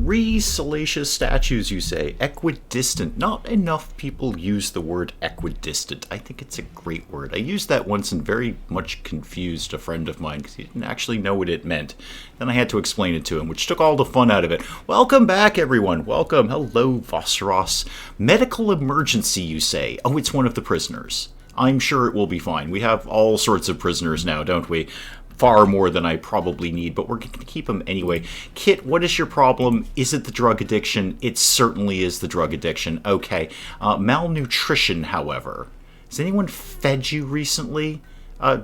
3 salacious statues, you say. Equidistant. Not enough people use the word equidistant. I think it's a great word. I used that once and very much confused a friend of mine because he didn't actually know what it meant. Then I had to explain it to him, which took all the fun out of it. Welcome back, everyone. Welcome. Hello, Vosseros. Medical emergency, you say. Oh, it's one of the prisoners. I'm sure it will be fine. We have all sorts of prisoners now, don't we? Far more than I probably need, but we're going to keep them anyway. Kit, what is your problem? Is it the drug addiction? It certainly is the drug addiction. Okay. Malnutrition, however. Has anyone fed you recently?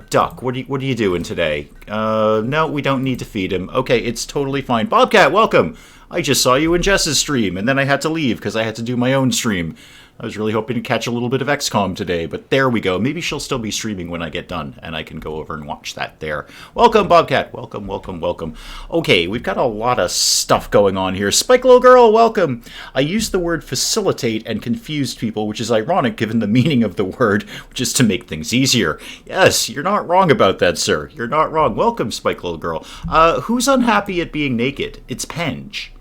Duck, what are you doing today? No, we don't need to feed him. Okay, it's totally fine. Bobcat, welcome! I just saw you in Jess's stream, and then I had to leave because I had to do my own stream. I was really hoping to catch a little bit of XCOM today, but there we go. Maybe she'll still be streaming when I get done, and I can go over and watch that there. Welcome, Bobcat. Welcome, welcome, welcome. Okay, we've got a lot of stuff going on here. Spike Little Girl, welcome. I used the word facilitate and confused people, which is ironic given the meaning of the word, which is to make things easier. Yes, you're not wrong about that, sir. You're not wrong. Welcome, Spike Little Girl. Who's unhappy at being naked? It's Penge.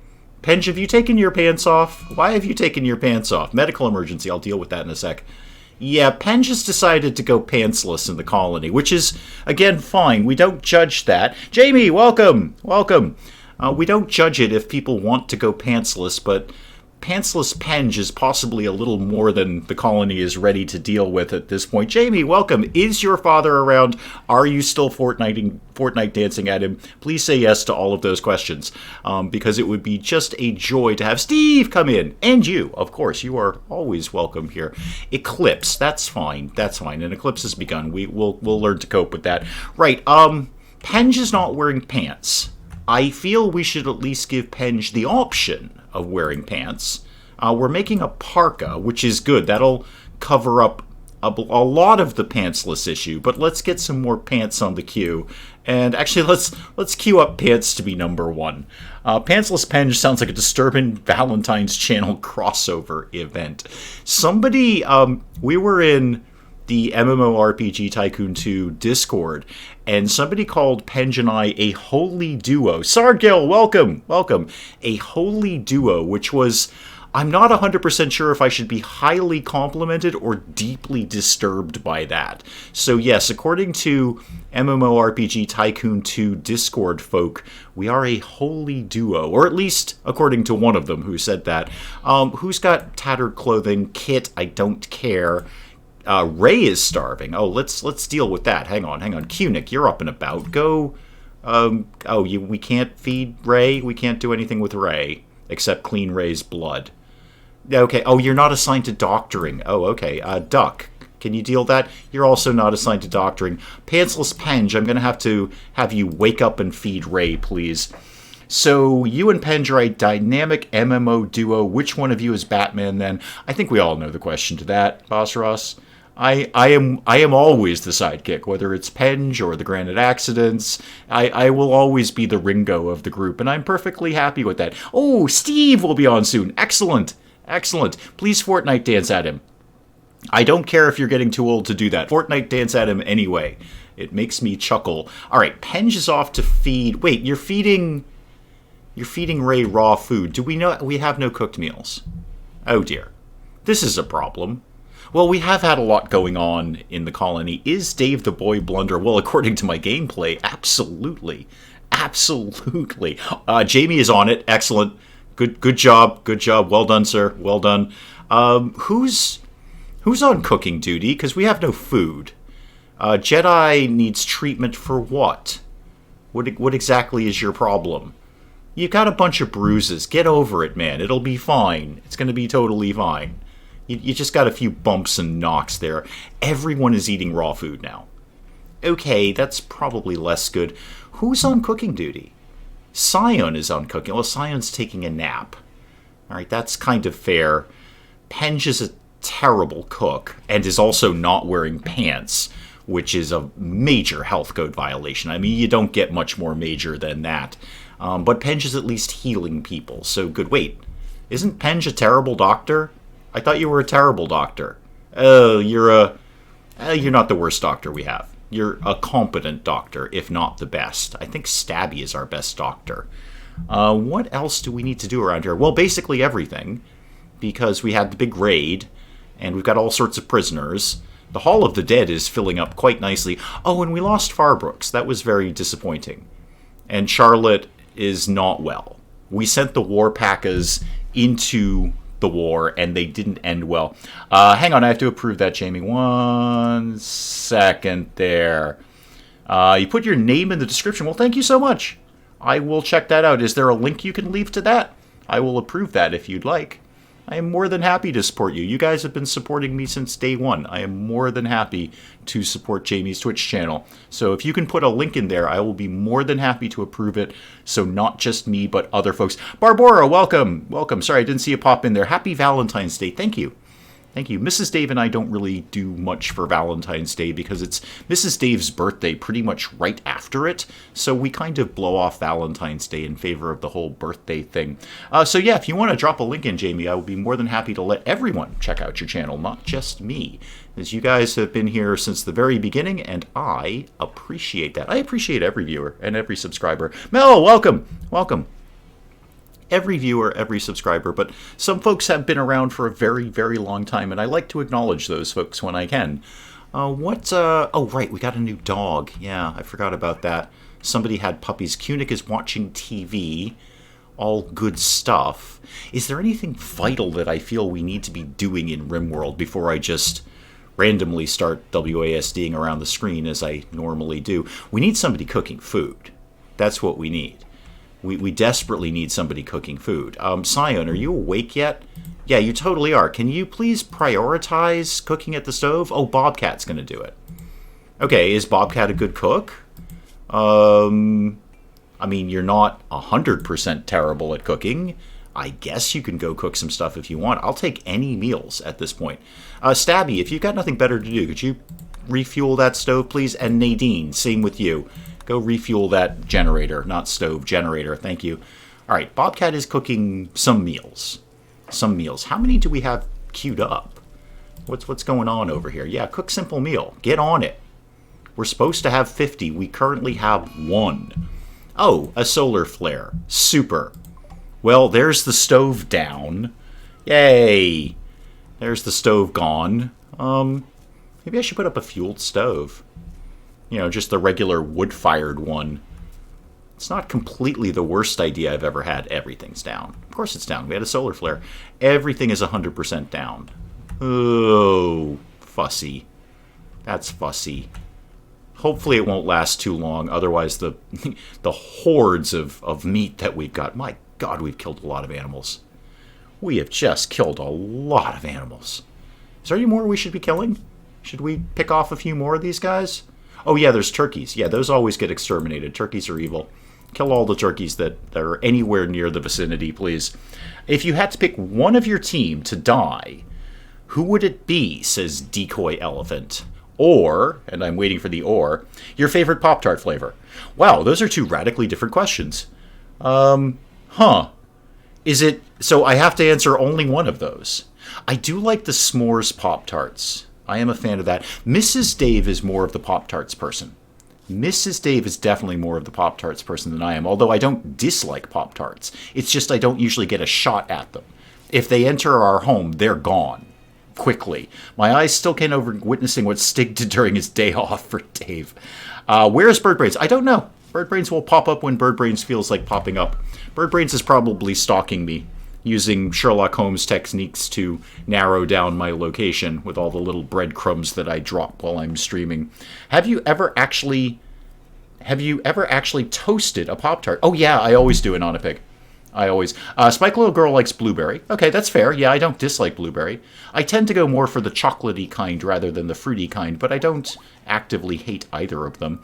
Penge, have you taken your pants off? Why have you taken your pants off? Medical emergency. I'll deal with that in a sec. Yeah, Penge has decided to go pantsless in the colony, which is, again, fine. We don't judge that. Jamie, welcome. Welcome. We don't judge it if people want to go pantsless, but pantsless Penge is possibly a little more than the colony is ready to deal with at this point. Jamie, welcome. Is your father around? Are you still Fortnite dancing at him? Please say yes to all of those questions, because it would be just a joy to have Steve come in. And you, of course. You are always welcome here. Eclipse, that's fine. That's fine. An eclipse has begun. We'll learn to cope with that. Right, Penge is not wearing pants. I feel we should at least give Penge the option of wearing pants. We're making a parka, which is good. That'll cover up a lot of the pantsless issue, but let's get some more pants on the queue. And actually, let's queue up pants to be number 1. Pantsless Penge sounds like a disturbing Valentine's Channel crossover event. Somebody, we were in the MMORPG Tycoon 2 Discord, and somebody called Penge and I a holy duo. Sardgil, welcome, welcome. A holy duo, which was, I'm not 100% sure if I should be highly complimented or deeply disturbed by that. So yes, according to MMORPG Tycoon 2 Discord folk, we are a holy duo, or at least according to one of them who said that. Who's got tattered clothing? Kit, I don't care. Ray is starving. Oh, let's deal with that. Hang on. Cunic, you're up and about. Go. We can't feed Ray. We can't do anything with Ray except clean Ray's blood. Okay. Oh, you're not assigned to doctoring. Oh, okay. Duck, can you deal that? You're also not assigned to doctoring. Pantsless Penge, I'm gonna have to have you wake up and feed Ray, please. So you and Penge are a dynamic MMO duo. Which one of you is Batman then? I think we all know the question to that, Boss Ross. I am always the sidekick, whether it's Penge or the Granite Accidents. I will always be the Ringo of the group, and I'm perfectly happy with that. Oh, Steve will be on soon. Excellent. Excellent. Please Fortnite dance at him. I don't care if you're getting too old to do that. Fortnite dance at him anyway. It makes me chuckle. All right, Penge is off to feed. Wait, you're feeding Ray raw food. Do we know we have no cooked meals? Oh dear. This is a problem. Well, we have had a lot going on in the colony. Is Dave the Boy Blunder? Well, according to my gameplay, absolutely. Absolutely. Jamie is on it. Excellent. Good job. Good job. Well done, sir. Well done. Who's on cooking duty? Because we have no food. Jedi needs treatment for what? What exactly is your problem? You've got a bunch of bruises. Get over it, man. It'll be fine. It's going to be totally fine. You just got a few bumps and knocks there. Everyone is eating raw food now. Okay, that's probably less good. Who's on cooking duty? Scion is on cooking. Well, Sion's taking a nap. All right, that's kind of fair. Penge is a terrible cook and is also not wearing pants, which is a major health code violation. I mean, you don't get much more major than that. But Penge is at least healing people, so good. Wait, isn't Penge a terrible doctor? I thought you were a terrible doctor. Oh, you're not the worst doctor we have. You're a competent doctor, if not the best. I think Stabby is our best doctor. What else do we need to do around here? Well, basically everything, because we had the big raid, and we've got all sorts of prisoners. The Hall of the Dead is filling up quite nicely. Oh, and we lost Farbrooks. That was very disappointing. And Charlotte is not well. We sent the war packas into the war, and they didn't end well. Hang on, I have to approve that, Jamie. 1 second there. You put your name in the description. Well, thank you so much. I will check that out. Is there a link you can leave to that? I will approve that if you'd like. I am more than happy to support you. You guys have been supporting me since day one. I am more than happy to support Jamie's Twitch channel. So if you can put a link in there, I will be more than happy to approve it. So not just me, but other folks. Barbara, welcome. Welcome. Sorry, I didn't see you pop in there. Happy Valentine's Day. Thank you. Thank you. Mrs. Dave and I don't really do much for Valentine's Day because it's Mrs. Dave's birthday pretty much right after it. So we kind of blow off Valentine's Day in favor of the whole birthday thing. So yeah, if you want to drop a link in, Jamie, I will be more than happy to let everyone check out your channel, not just me. As you guys have been here since the very beginning, and I appreciate that. I appreciate every viewer and every subscriber. Mel, welcome. Welcome. Every viewer, every subscriber, but some folks have been around for a very, very long time, and I like to acknowledge those folks when I can. Oh, right, we got a new dog. Yeah, I forgot about that. Somebody had puppies. Kunik is watching TV. All good stuff. Is there anything vital that I feel we need to be doing in RimWorld before I just randomly start WASDing around the screen as I normally do? We need somebody cooking food. That's what we need. We desperately need somebody cooking food. Scion, are you awake yet? Yeah, you totally are. Can you please prioritize cooking at the stove? Oh, Bobcat's going to do it. Okay, is Bobcat a good cook? I mean, you're not 100% terrible at cooking. I guess you can go cook some stuff if you want. I'll take any meals at this point. Stabby, if you've got nothing better to do, could you refuel that stove, please? And Nadine, same with you. Go refuel that generator, not stove, generator. Thank you. All right, Bobcat is cooking some meals. Some meals. How many do we have queued up? What's going on over here? Yeah, cook simple meal. Get on it. We're supposed to have 50. We currently have 1. Oh, a solar flare. Super. Well, there's the stove down. Yay. There's the stove gone. Maybe I should put up a fueled stove. You know, just the regular wood-fired one. It's not completely the worst idea I've ever had. Everything's down. Of course it's down. We had a solar flare. Everything is 100% down. Oh, fussy. That's fussy. Hopefully it won't last too long. Otherwise, the hordes of meat that we've got. My God, we've killed a lot of animals. We have just killed a lot of animals. Is there any more we should be killing? Should we pick off a few more of these guys? Oh, yeah, there's turkeys. Yeah, those always get exterminated. Turkeys are evil. Kill all the turkeys that are anywhere near the vicinity, please. If you had to pick one of your team to die, who would it be, says Decoy Elephant? Or, and I'm waiting for the or, your favorite Pop-Tart flavor. Wow, those are two radically different questions. Is it... So I have to answer only one of those. I do like the s'mores Pop-Tarts. I am a fan of that. Mrs. Dave is more of the Pop-Tarts person. Mrs. Dave is definitely more of the Pop-Tarts person than I am, although I don't dislike Pop-Tarts. It's just I don't usually get a shot at them. If they enter our home, they're gone. Quickly. My eyes still can't over witnessing what Stig did during his day off for Dave. Where's Bird Brains? I don't know. Bird Brains will pop up when Bird Brains feels like popping up. Bird Brains is probably stalking me, using Sherlock Holmes techniques to narrow down my location with all the little breadcrumbs that I drop while I'm streaming. Have you ever actually toasted a Pop-Tart? Oh yeah, I always do it on a pig. I always. Spike Little Girl likes blueberry. Okay, that's fair. Yeah, I don't dislike blueberry. I tend to go more for the chocolatey kind rather than the fruity kind, but I don't actively hate either of them.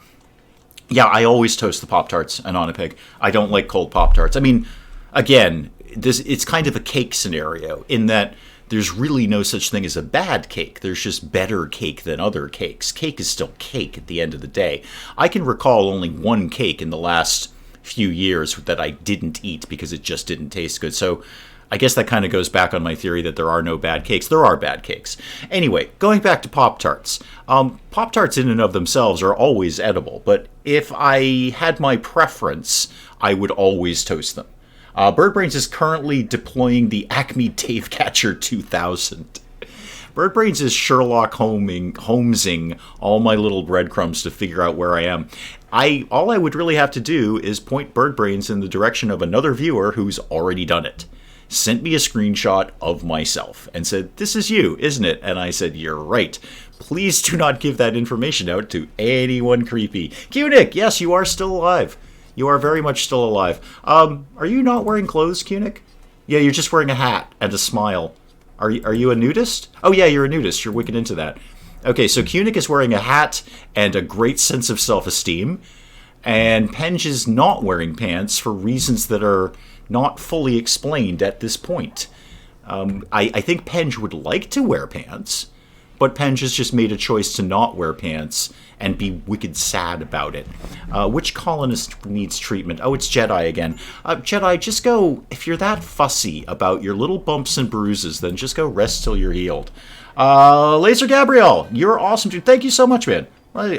Yeah, I always toast the Pop-Tarts and on a pig. I don't like cold Pop-Tarts. I mean, again, it's kind of a cake scenario in that there's really no such thing as a bad cake. There's just better cake than other cakes. Cake is still cake at the end of the day. I can recall only one cake in the last few years that I didn't eat because it just didn't taste good. So I guess that kind of goes back on my theory that there are no bad cakes. There are bad cakes. Anyway, going back to Pop-Tarts. Pop-Tarts in and of themselves are always edible, but if I had my preference, I would always toast them. BirdBrains is currently deploying the Acme Tavecatcher 2000. BirdBrains is Sherlock Holmesing all my little breadcrumbs to figure out where I am. All I would really have to do is point BirdBrains in the direction of another viewer who's already done it. Sent me a screenshot of myself and said, "This is you, isn't it?" And I said, "You're right. Please do not give that information out to anyone creepy." Kunick, yes, you are still alive. You are very much still alive. Are you not wearing clothes, Kunick? Yeah, you're just wearing a hat and a smile. Are you a nudist? Oh yeah, you're a nudist. You're wicked into that. Okay, so Kunick is wearing a hat and a great sense of self-esteem, and Penge is not wearing pants for reasons that are not fully explained at this point. I think Penge would like to wear pants, but Penge has just made a choice to not wear pants and be wicked sad about it. Which colonist needs treatment? Oh, it's Jedi again. Jedi, just go, if you're that fussy about your little bumps and bruises, then just go rest till you're healed. Laser Gabrielle, you're awesome, dude. Thank you so much, man.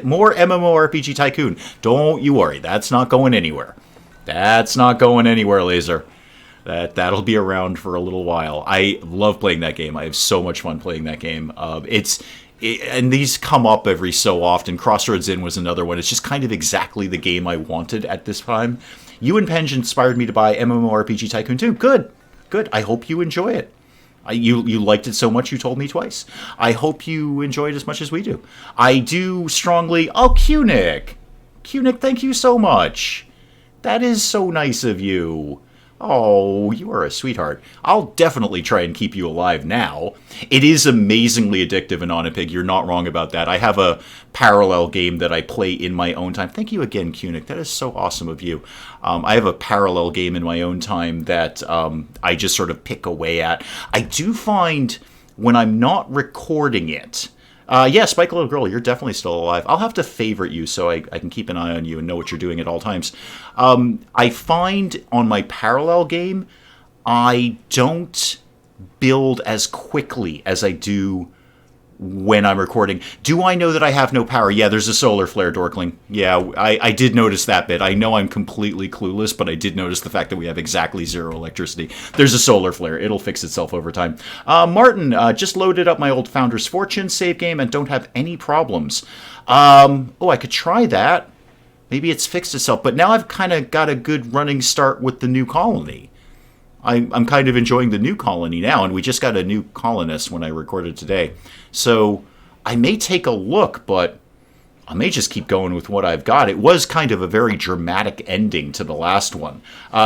More MMORPG Tycoon. Don't you worry, that's not going anywhere. That's not going anywhere, Laser. That'll be around for a little while. I love playing that game. I have so much fun playing that game. And these come up every so often. Crossroads Inn was another one. It's just kind of exactly the game I wanted at this time. You and Penge inspired me to buy MMORPG Tycoon 2. Good. I hope you enjoy it. You liked it so much you told me twice. I hope you enjoy it as much as we do. I do strongly... Oh, Kunick, thank you so much. That is so nice of you. Oh, you are a sweetheart. I'll definitely try and keep you alive now. It is amazingly addictive in Onipig. You're not wrong about that. I have a parallel game that I play in my own time. Thank you again, Kunick. That is so awesome of you. I have a parallel game in my own time that I just sort of pick away at. I do find when I'm not recording it... yeah, Spike Little Girl, you're definitely still alive. I'll have to favorite you so I can keep an eye on you and know what you're doing at all times. I find on my parallel game, I don't build as quickly as I do when I'm recording. Do I know that I have no power? Yeah, there's a solar flare, Dorkling. Yeah, I did notice that bit. I know I'm completely clueless, but I did notice the fact that we have exactly zero electricity. There's a solar flare. It'll fix itself over time. Martin, just loaded up my old Founder's Fortune save game and don't have any problems. Oh, I could try that. Maybe it's fixed itself, but now I've kind of got a good running start with the new colony. I'm kind of enjoying the new colony now, and we just got a new colonist when I recorded today. So I may take a look, but I may just keep going with what I've got. It was kind of a very dramatic ending to the last one.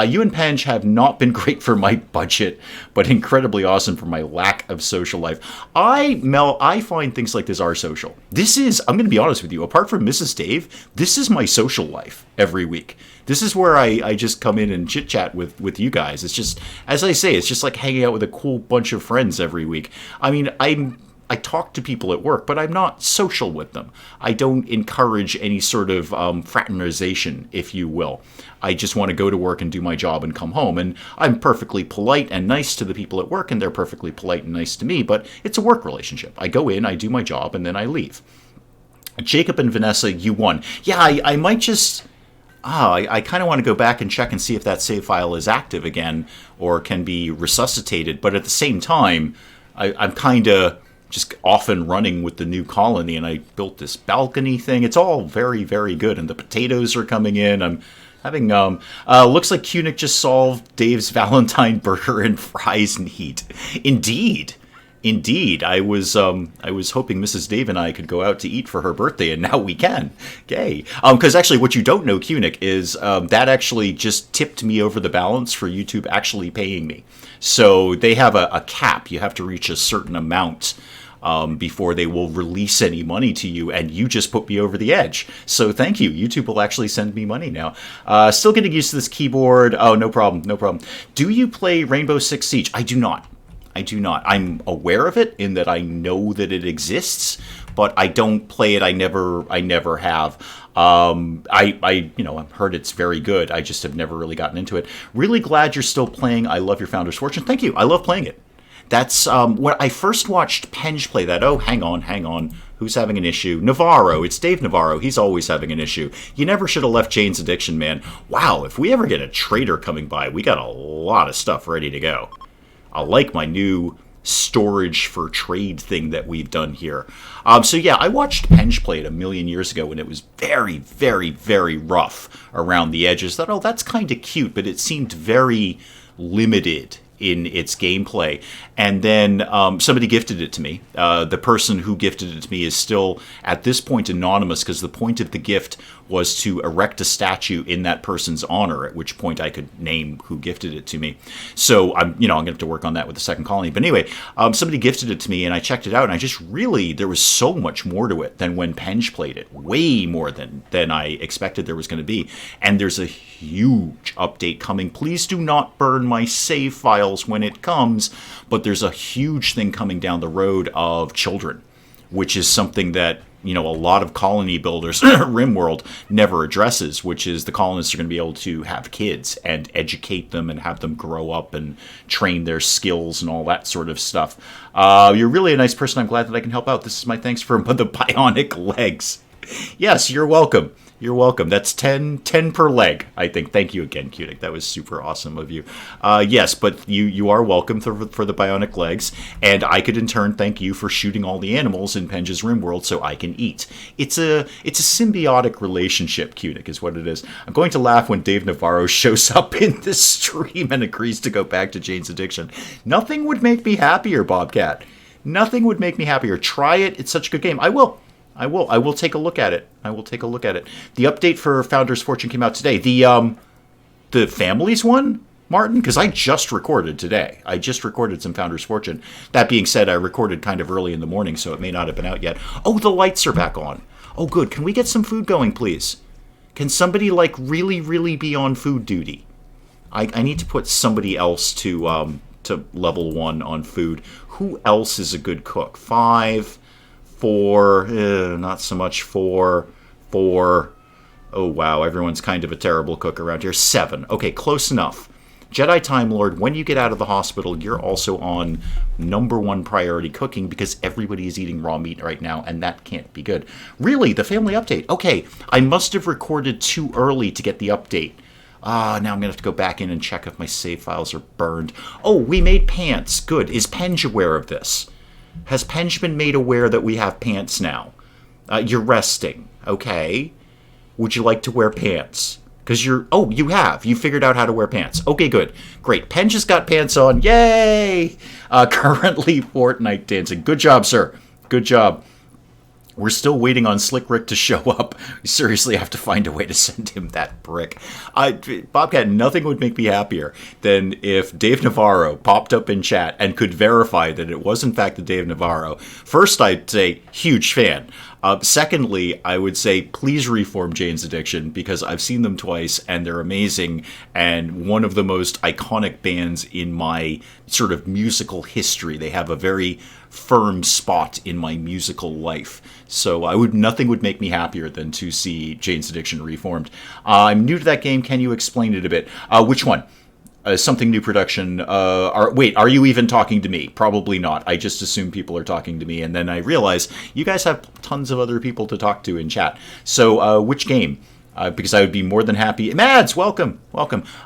You and Penge have not been great for my budget, but incredibly awesome for my lack of social life. I find things like this are social. This is, I'm going to be honest with you, apart from Mrs. Dave, this is my social life every week. This is where I just come in and chit-chat with you guys. It's just, as I say, it's just like hanging out with a cool bunch of friends every week. I mean, I talk to people at work, but I'm not social with them. I don't encourage any sort of fraternization, if you will. I just want to go to work and do my job and come home. And I'm perfectly polite and nice to the people at work, and they're perfectly polite and nice to me, but it's a work relationship. I go in, I do my job, and then I leave. Jacob and Vanessa, you won. Yeah, I might just... I kind of want to go back and check and see if that save file is active again or can be resuscitated. But at the same time, I'm kind of just off and running with the new colony, and I built this balcony thing. It's all very, very good, and the potatoes are coming in. I'm having, looks like Kunick just solved Dave's Valentine burger and fries need. Indeed, I was hoping Mrs. Dave and I could go out to eat for her birthday, and now we can. Yay! Because actually, what you don't know, Kunick, is that actually just tipped me over the balance for YouTube actually paying me. So they have a cap. You have to reach a certain amount before they will release any money to you, and you just put me over the edge. So thank you. YouTube will actually send me money now. Still getting used to this keyboard. Oh, no problem. Do you play Rainbow Six Siege? I do not. I'm aware of it in that I know that it exists, but I don't play it. I never have. I've heard it's very good. I just have never really gotten into it. Really glad you're still playing. I love your Founder's Fortune. Thank you. I love playing it. That's when I first watched Penge play that. Oh, hang on. Who's having an issue? Navarro. It's Dave Navarro. He's always having an issue. You never should have left Jane's Addiction, man. Wow, if we ever get a trader coming by, we got a lot of stuff ready to go. I like my new storage for trade thing that we've done here. So yeah, I watched Penge play it a million years ago when it was very, very, very rough around the edges. Thought, oh, that's kind of cute, but it seemed very limited in its gameplay. And then somebody gifted it to me. The person who gifted it to me is still, at this point, anonymous, because the point of the gift was to erect a statue in that person's honor, at which point I could name who gifted it to me. So I'm going to have to work on that with the second colony. But anyway, somebody gifted it to me, and I checked it out, and I just really, there was so much more to it than when Penge played it. Way more than I expected there was going to be. And there's a huge update coming. Please do not burn my save files when it comes, but there's a huge thing coming down the road of children, which is something that, a lot of colony builders, RimWorld, never addresses, which is the colonists are going to be able to have kids and educate them and have them grow up and train their skills and all that sort of stuff. You're really a nice person. I'm glad that I can help out. This is my thanks for the bionic legs. Yes, you're welcome. You're welcome. That's 10 per leg, I think. Thank you again, Cutic. That was super awesome of you. Yes, but you are welcome for the bionic legs, and I could in turn thank you for shooting all the animals in Penge's RimWorld so I can eat. It's a symbiotic relationship, Cutic, is what it is. I'm going to laugh when Dave Navarro shows up in this stream and agrees to go back to Jane's Addiction. Nothing would make me happier, Bobcat. Nothing would make me happier. Try it. It's such a good game. I will take a look at it. The update for Founder's Fortune came out today. The Families one, Martin? Because I just recorded today. I just recorded some Founder's Fortune. That being said, I recorded kind of early in the morning, so it may not have been out yet. Oh, the lights are back on. Oh, good. Can we get some food going, please? Can somebody, really, really be on food duty? I need to put somebody else to level 1 on food. Who else is a good cook? 5... 4, not so much 4. Oh, wow, everyone's kind of a terrible cook around here. 7. Okay, close enough. Jedi Time Lord, when you get out of the hospital, you're also on #1 priority cooking because everybody is eating raw meat right now, and that can't be good. Really, the family update. Okay, I must have recorded too early to get the update. Now I'm going to have to go back in and check if my save files are burned. Oh, we made pants. Good. Is Penge aware of this? Has Penge been made aware that we have pants now? You're resting, okay? Would you like to wear pants? Because you have. You figured out how to wear pants. Okay, good. Great. Penge has got pants on. Yay! Currently Fortnite dancing. Good job, sir. Good job. We're still waiting on Slick Rick to show up. We seriously have to find a way to send him that brick. Bobcat, nothing would make me happier than if Dave Navarro popped up in chat and could verify that it was in fact the Dave Navarro. First, I'd say, huge fan. Secondly, I would say, please reform Jane's Addiction because I've seen them twice and they're amazing and one of the most iconic bands in my sort of musical history. They have a very firm spot in my musical life. So nothing would make me happier than to see Jane's Addiction reformed. I'm new to that game. Can you explain it a bit? Which one? Something new production. Are you even talking to me? Probably not. I just assume people are talking to me, and then I realize you guys have tons of other people to talk to in chat. So, which game? Because I would be more than happy. Mads, welcome.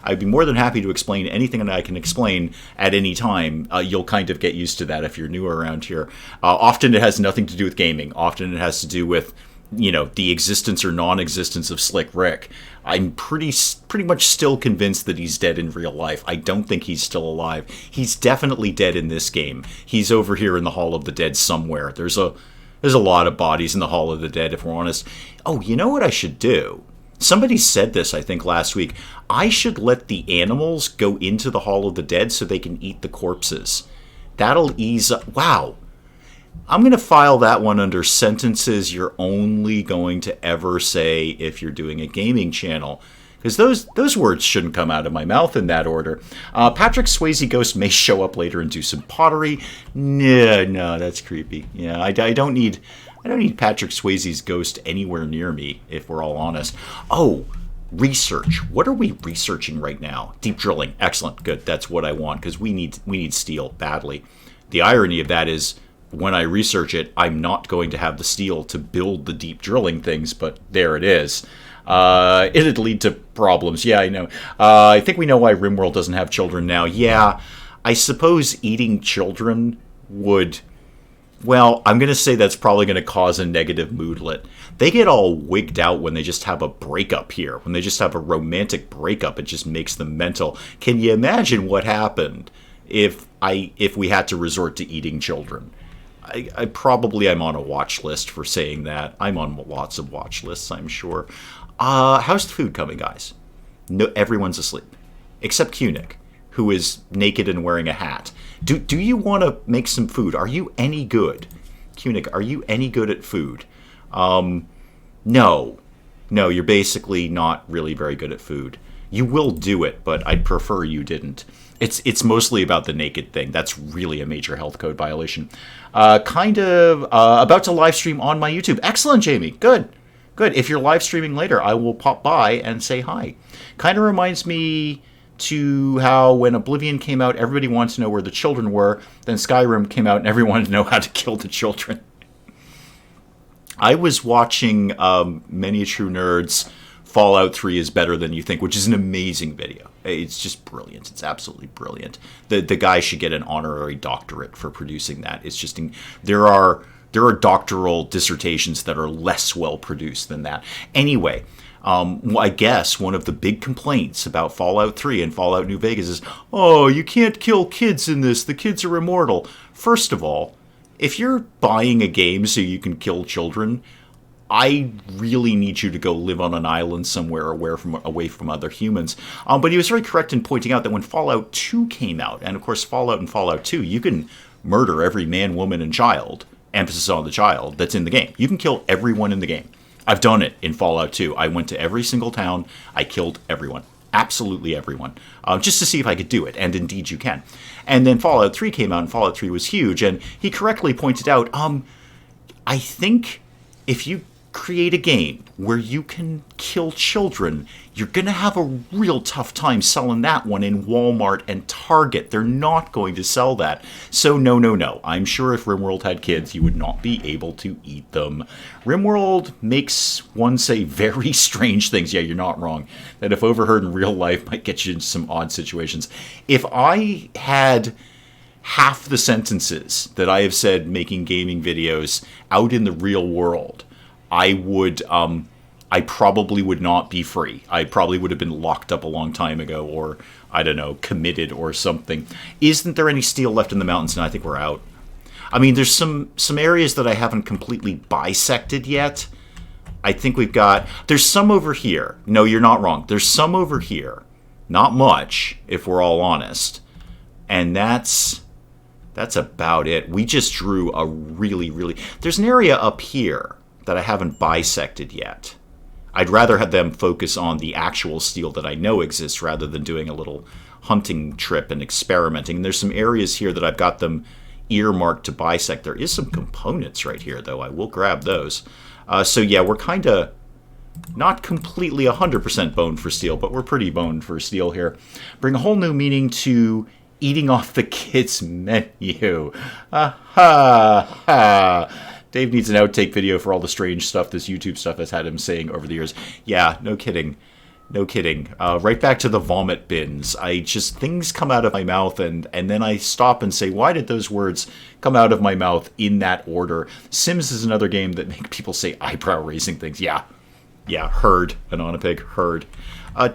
I'd be more than happy to explain anything that I can explain at any time. You'll kind of get used to that if you're new around here. Often it has nothing to do with gaming. Often it has to do with, the existence or non-existence of Slick Rick. I'm pretty much still convinced that he's dead in real life. I don't think he's still alive. He's definitely dead in this game. He's over here in the Hall of the Dead somewhere. There's a lot of bodies in the Hall of the Dead, if we're honest. Oh, you know what I should do? Somebody said this, I think, last week. I should let the animals go into the Hall of the Dead so they can eat the corpses. That'll ease up. Wow. I'm going to file that one under sentences you're only going to ever say if you're doing a gaming channel. Because those words shouldn't come out of my mouth in that order. Patrick Swayze Ghost may show up later and do some pottery. No, that's creepy. Yeah, I don't need Patrick Swayze's ghost anywhere near me, if we're all honest. Oh, research. What are we researching right now? Deep drilling. Excellent. Good. That's what I want, because we need steel badly. The irony of that is when I research it, I'm not going to have the steel to build the deep drilling things, but there it is. It'd lead to problems. Yeah, I know. I think we know why RimWorld doesn't have children now. Yeah, I suppose eating children would... Well, I'm going to say that's probably going to cause a negative moodlet. They get all wigged out when they just have a breakup here. When they just have a romantic breakup, it just makes them mental. Can you imagine what happened if we had to resort to eating children? I probably am on a watch list for saying that. I'm on lots of watch lists, I'm sure. How's the food coming, guys? No, everyone's asleep. Except Kunik, who is naked and wearing a hat. Do you want to make some food? Are you any good? Kunik, are you any good at food? No. No, you're basically not really very good at food. You will do it, but I'd prefer you didn't. It's mostly about the naked thing. That's really a major health code violation. About to live stream on my YouTube. Excellent, Jamie. Good. If you're live streaming later, I will pop by and say hi. Kind of reminds me to how when Oblivion came out, everybody wanted to know where the children were. Then Skyrim came out and everyone wanted to know how to kill the children. I was watching Many a True Nerd's Fallout 3 is Better Than You Think, which is an amazing video. It's just brilliant. It's absolutely brilliant. The guy should get an honorary doctorate for producing that. It's just... There are doctoral dissertations that are less well produced than that. Anyway... I guess one of the big complaints about Fallout 3 and Fallout New Vegas is, oh, you can't kill kids in this. The kids are immortal. First of all, if you're buying a game so you can kill children, I really need you to go live on an island somewhere away from other humans. But he was very correct in pointing out that when Fallout 2 came out, and of course Fallout and Fallout 2, you can murder every man, woman, and child, emphasis on the child, that's in the game. You can kill everyone in the game. I've done it in Fallout 2. I went to every single town. I killed everyone. Absolutely everyone. Just to see if I could do it. And indeed you can. And then Fallout 3 came out, and Fallout 3 was huge. And he correctly pointed out, I think if you create a game where you can kill children, you're going to have a real tough time selling that one in Walmart and Target. They're not going to sell that. So no. I'm sure if RimWorld had kids, you would not be able to eat them. RimWorld makes one say very strange things. Yeah, you're not wrong. That if overheard in real life might get you into some odd situations. If I had half the sentences that I have said making gaming videos out in the real world, I probably would not be free. I probably would have been locked up a long time ago, or, I don't know, committed or something. Isn't there any steel left in the mountains? And I think we're out. I mean, there's some areas that I haven't completely bisected yet. I think there's some over here. No, you're not wrong. There's some over here. Not much, if we're all honest. And that's about it. We just drew a really... There's an area up here that I haven't bisected yet. I'd rather have them focus on the actual steel that I know exists rather than doing a little hunting trip and experimenting. And there's some areas here that I've got them earmarked to bisect. There is some components right here, though. I will grab those. So yeah, we're kind of not completely 100% boned for steel, but we're pretty boned for steel here. Bring a whole new meaning to eating off the kids' menu. Ha ha. Dave needs an outtake video for all the strange stuff this YouTube stuff has had him saying over the years. Yeah, no kidding. Right back to the vomit bins. Things come out of my mouth and then I stop and say, why did those words come out of my mouth in that order? Sims is another game that make people say eyebrow-raising things. Yeah, heard. Anonapig, heard.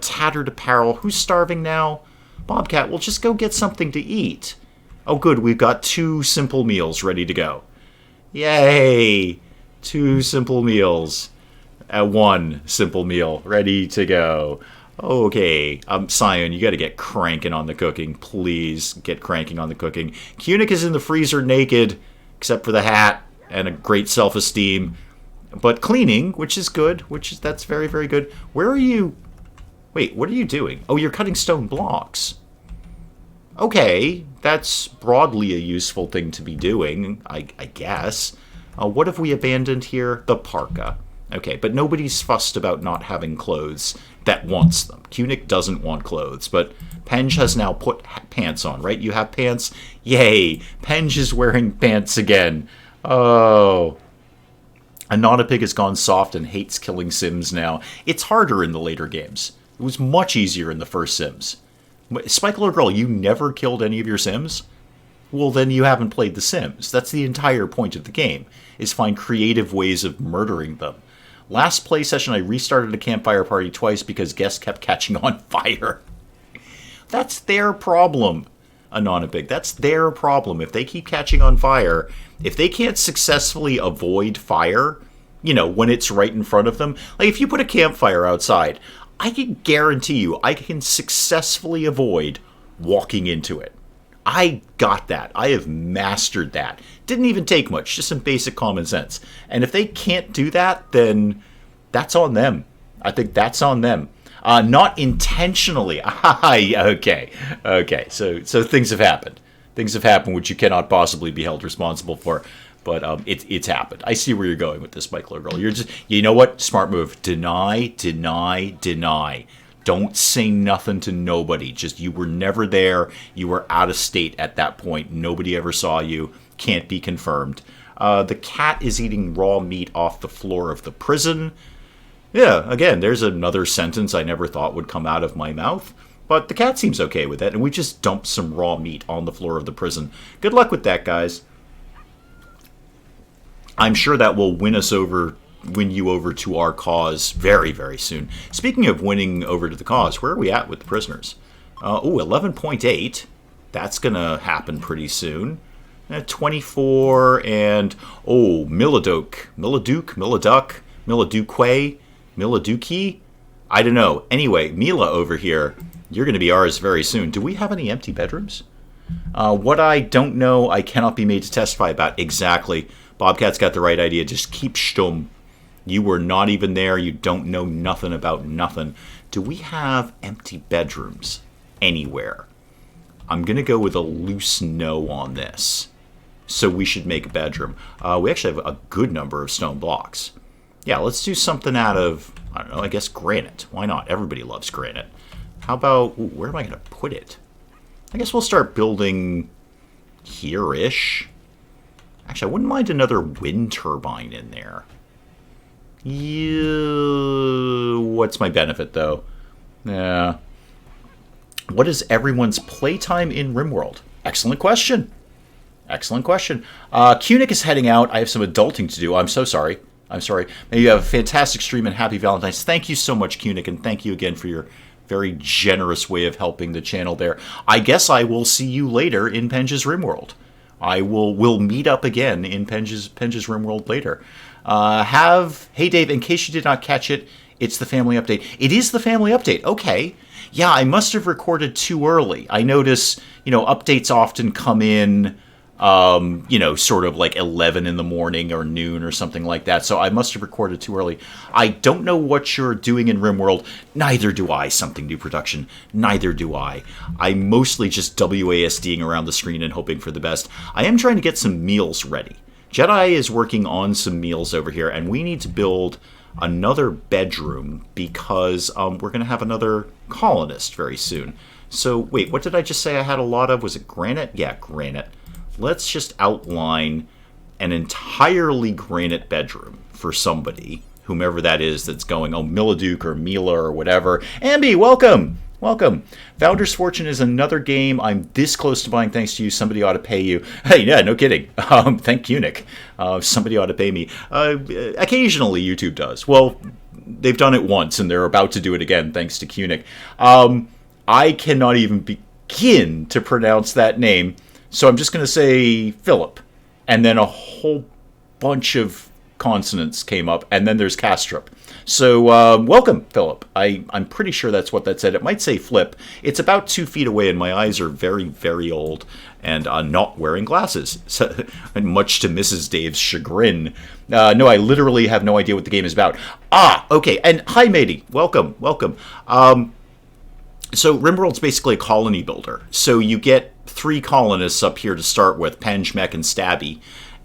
Tattered apparel. Who's starving now? Bobcat, well, just go get something to eat. Oh, good, we've got 2 simple meals ready to go. Yay! 2 simple meals. 1 simple meal ready to go. Okay, Sion, you gotta get cranking on the cooking. Please get cranking on the cooking. Kunik is in the freezer naked, except for the hat and a great self-esteem. But cleaning, which is good, that's very, very good. Where are you? Wait, what are you doing? Oh, you're cutting stone blocks. Okay, that's broadly a useful thing to be doing, I guess. What have we abandoned here? The parka. Okay, but nobody's fussed about not having clothes that wants them. Cunic doesn't want clothes, but Penge has now put pants on, right? You have pants? Yay! Penge is wearing pants again. Oh. Anonapig has gone soft and hates killing Sims now. It's harder in the later games. It was much easier in the first Sims. Spike Little Girl, you never killed any of your Sims? Well, then you haven't played The Sims. That's the entire point of the game, is find creative ways of murdering them. Last play session, I restarted a campfire party twice because guests kept catching on fire. That's their problem, Anonapig. That's their problem. If they keep catching on fire, if they can't successfully avoid fire, you know, when it's right in front of them, like if you put a campfire outside, I can guarantee you I can successfully avoid walking into it. I got that. I have mastered that. Didn't even take much, just some basic common sense. And if they can't do that, then that's on them. I think that's on them. Not intentionally. Okay. So things have happened. Things have happened which you cannot possibly be held responsible for. But it's happened. I see where you're going with this, Mike Little Girl. You're just, you know what? Smart move. Deny. Don't say nothing to nobody. Just, you were never there. You were out of state at that point. Nobody ever saw you. Can't be confirmed. The cat is eating raw meat off the floor of the prison. Yeah, again, there's another sentence I never thought would come out of my mouth. But the cat seems okay with it, and we just dumped some raw meat on the floor of the prison. Good luck with that, guys. I'm sure that will win you over to our cause very, very soon. Speaking of winning over to the cause, where are we at with the prisoners? 11.8. That's going to happen pretty soon. 24 and, Milladuke, Milladuki? I don't know. Anyway, Mila over here, you're going to be ours very soon. Do we have any empty bedrooms? What I don't know, I cannot be made to testify about. Exactly. Bobcat's got the right idea. Just keep stum. You were not even there. You don't know nothing about nothing. Do we have empty bedrooms anywhere? I'm going to go with a loose no on this. So we should make a bedroom. We actually have a good number of stone blocks. Yeah, let's do something out of, I don't know, I guess granite. Why not? Everybody loves granite. How about, where am I going to put it? I guess we'll start building here-ish. Actually, I wouldn't mind another wind turbine in there. What's my benefit, though? What is everyone's playtime in RimWorld? Excellent question. Cunic is heading out. I have some adulting to do. I'm so sorry. May you have a fantastic stream and happy Valentine's. Thank you so much, Cunic, and thank you again for your very generous way of helping the channel there. I guess I will see you later in Penge's RimWorld. We'll meet up again in Penge's RimWorld later. Hey Dave, in case you did not catch it, it's the family update. It is the family update. Okay. Yeah, I must have recorded too early. I notice, updates often come in, sort of like 11 in the morning or noon or something like that. So I must have recorded too early. I don't know what you're doing in RimWorld. Neither do I. Something new production. Neither do I. I'm mostly just WASDing around the screen and hoping for the best. I am trying to get some meals ready. Jedi is working on some meals over here, and we need to build another bedroom because we're going to have another colonist very soon. So, wait, what did I just say I had a lot of? Was it granite? Yeah, granite. Let's just outline an entirely granite bedroom for somebody, whomever that is that's going, Milladuke or Mila or whatever. Ambi, welcome! Founder's Fortune is another game I'm this close to buying thanks to you. Somebody ought to pay you. Hey, yeah, no kidding. Thank Cunic. Somebody ought to pay me. Occasionally YouTube does. Well, they've done it once and they're about to do it again thanks to Cunic. I cannot even begin to pronounce that name. So I'm just going to say Philip. And then a whole bunch of consonants came up. And then there's Castrop. So welcome, Philip. I'm pretty sure that's what that said. It might say flip. It's about 2 feet away and my eyes are very, very old. And not wearing glasses. So, much to Mrs. Dave's chagrin. No, I literally have no idea what the game is about. Okay. And hi, matey. Welcome. So RimWorld's basically a colony builder. So you get 3 colonists up here to start with, Penge, Mech, and Stabby.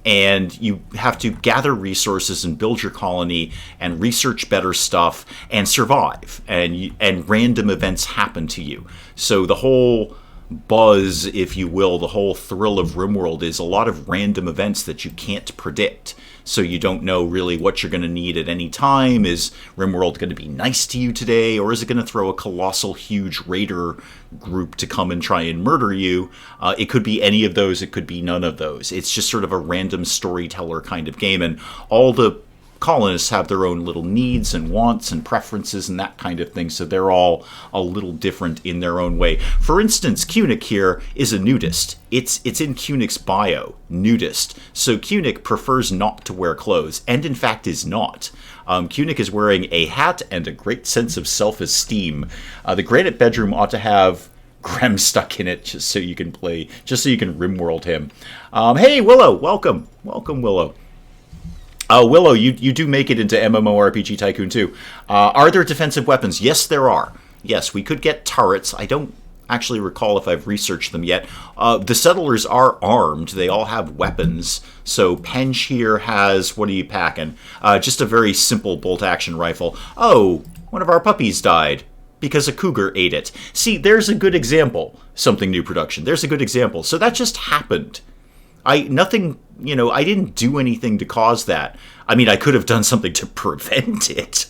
and you have to gather resources and build your colony and research better stuff and survive, and random events happen to you. So the whole buzz, if you will, the whole thrill of RimWorld is a lot of random events that you can't predict. So you don't know really what you're going to need at any time. Is RimWorld going to be nice to you today, or is it going to throw a colossal, huge raider group to come and try and murder you? It could be any of those. It could be none of those. It's just sort of a random storyteller kind of game, and all the colonists have their own little needs and wants and preferences and that kind of thing, so they're all a little different in their own way. For instance, Cunic here is a nudist. It's in Cunic's bio, nudist. So Cunic prefers not to wear clothes, and in fact is not. Cunic is wearing a hat and a great sense of self-esteem. The granite bedroom ought to have Grem stuck in it just so you can RimWorld him. Hey, Willow, welcome. Welcome, Willow. Willow, you do make it into MMORPG Tycoon 2. Are there defensive weapons? Yes, there are. Yes, we could get turrets. I don't actually recall if I've researched them yet. The settlers are armed. They all have weapons. So Penge here has, what are you packing? Just a very simple bolt-action rifle. Oh, one of our puppies died because a cougar ate it. See, there's a good example. Something New production. There's a good example. So that just happened. I didn't do anything to cause that. I mean, I could have done something to prevent it.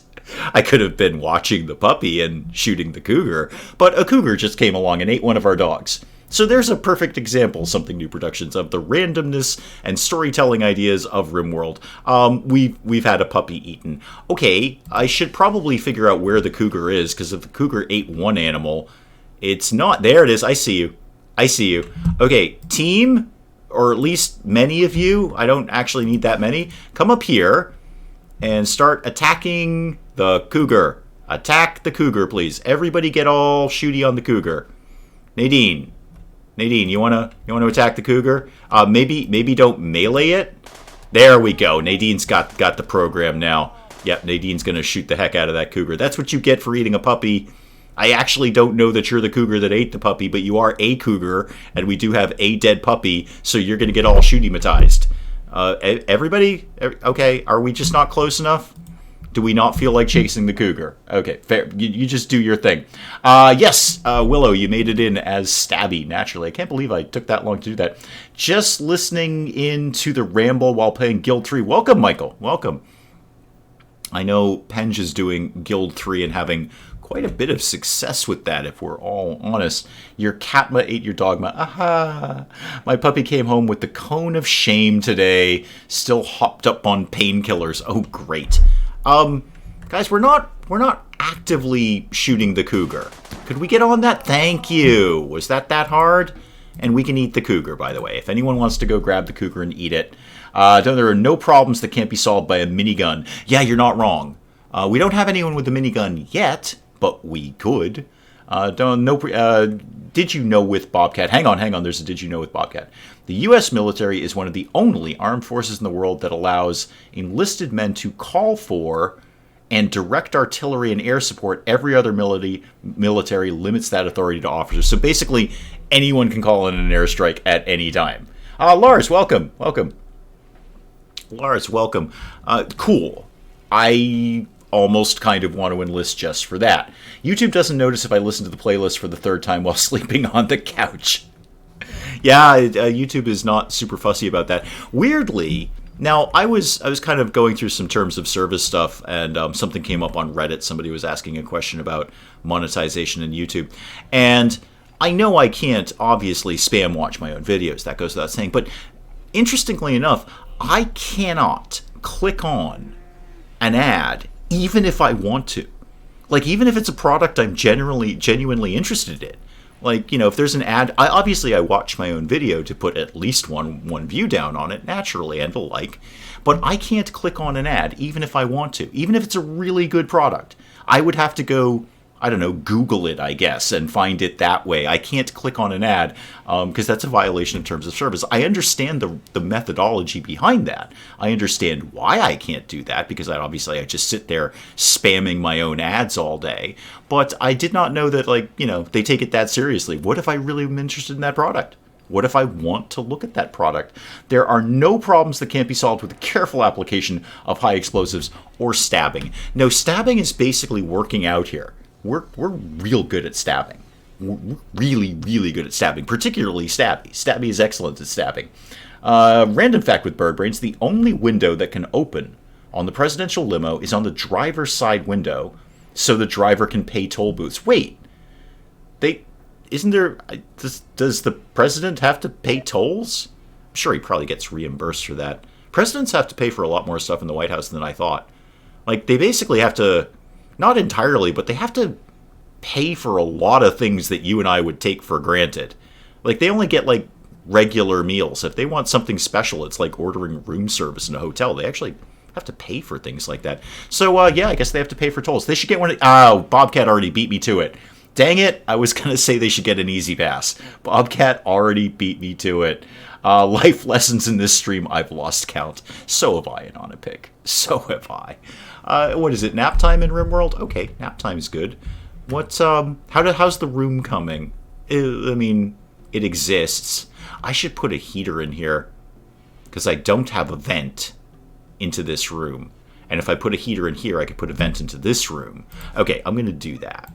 I could have been watching the puppy and shooting the cougar, but a cougar just came along and ate one of our dogs. So there's a perfect example, Something New Productions, of the randomness and storytelling ideas of RimWorld. We've had a puppy eaten. Okay, I should probably figure out where the cougar is, because if the cougar ate one animal, it's not... There it is. I see you. I see you. Okay, team... or at least many of you, I don't actually need that many, come up here and start attacking the cougar. Attack the cougar, please. Everybody get all shooty on the cougar. Nadine, you wanna attack the cougar? Maybe don't melee it. There we go. Nadine's got the program now. Yep, Nadine's gonna shoot the heck out of that cougar. That's what you get for eating a puppy. I actually don't know that you're the cougar that ate the puppy, but you are a cougar, and we do have a dead puppy, so you're going to get all shooty-matized. Everybody? Okay, are we just not close enough? Do we not feel like chasing the cougar? Okay, fair. You just do your thing. Yes, Willow, you made it in as Stabby, naturally. I can't believe I took that long to do that. Just listening in to the ramble while playing Guild 3. Welcome, Michael. Welcome. I know Penge is doing Guild 3 and having quite a bit of success with that, if we're all honest. Your catma ate your dogma. Aha! My puppy came home with the cone of shame today, still hopped up on painkillers. Oh, great. Guys, we're not actively shooting the cougar. Could we get on that? Thank you. Was that hard? And we can eat the cougar, by the way. If anyone wants to go grab the cougar and eat it. There are no problems that can't be solved by a minigun. Yeah, you're not wrong. We don't have anyone with a minigun yet, but we could. Did you know with Bobcat? Hang on. There's a did you know with Bobcat. The U.S. military is one of the only armed forces in the world that allows enlisted men to call for and direct artillery and air support. Every other military limits that authority to officers. So basically, anyone can call in an airstrike at any time. Lars, welcome. Lars, welcome. Cool. I almost kind of want to enlist just for that. YouTube doesn't notice if I listen to the playlist for the third time while sleeping on the couch. Yeah, YouTube is not super fussy about that. Weirdly, now I was kind of going through some terms of service stuff, and something came up on Reddit. Somebody was asking a question about monetization in YouTube, and I know I can't obviously spam watch my own videos. That goes without saying. But interestingly enough, I cannot click on an ad even if I want to. Like, even if it's a product I'm genuinely interested in. Like, you know, if there's an ad, I watch my own video to put at least one view down on it, naturally, and the like. But I can't click on an ad even if I want to. Even if it's a really good product. I would have to go, I don't know, Google it, I guess, and find it that way. I can't click on an ad because that's a violation of terms of service. I understand the methodology behind that. I understand why I can't do that because I just sit there spamming my own ads all day. But I did not know that, like, you know, they take it that seriously. What if I really am interested in that product? What if I want to look at that product? There are no problems that can't be solved with a careful application of high explosives or stabbing. No, stabbing is basically working out here. We're real good at stabbing. We're really, really good at stabbing, particularly Stabby. Stabby is excellent at stabbing. Random fact with bird brains, the only window that can open on the presidential limo is on the driver's side window, so the driver can pay toll booths. Wait, isn't there, does the president have to pay tolls? I'm sure he probably gets reimbursed for that. Presidents have to pay for a lot more stuff in the White House than I thought. Like, they basically have to, not entirely, but they have to pay for a lot of things that you and I would take for granted. Like, they only get, like, regular meals. If they want something special, it's like ordering room service in a hotel. They actually have to pay for things like that. So, yeah, I guess they have to pay for tolls. They should get one. Oh, Bobcat already beat me to it. Dang it, I was going to say they should get an easy pass. Bobcat already beat me to it. Life lessons in this stream, I've lost count. So have I in On a Pick. So have I. What is it, nap time in RimWorld? Okay, nap time's good. How's the room coming? I mean, it exists. I should put a heater in here, because I don't have a vent into this room. And if I put a heater in here, I could put a vent into this room. Okay, I'm going to do that.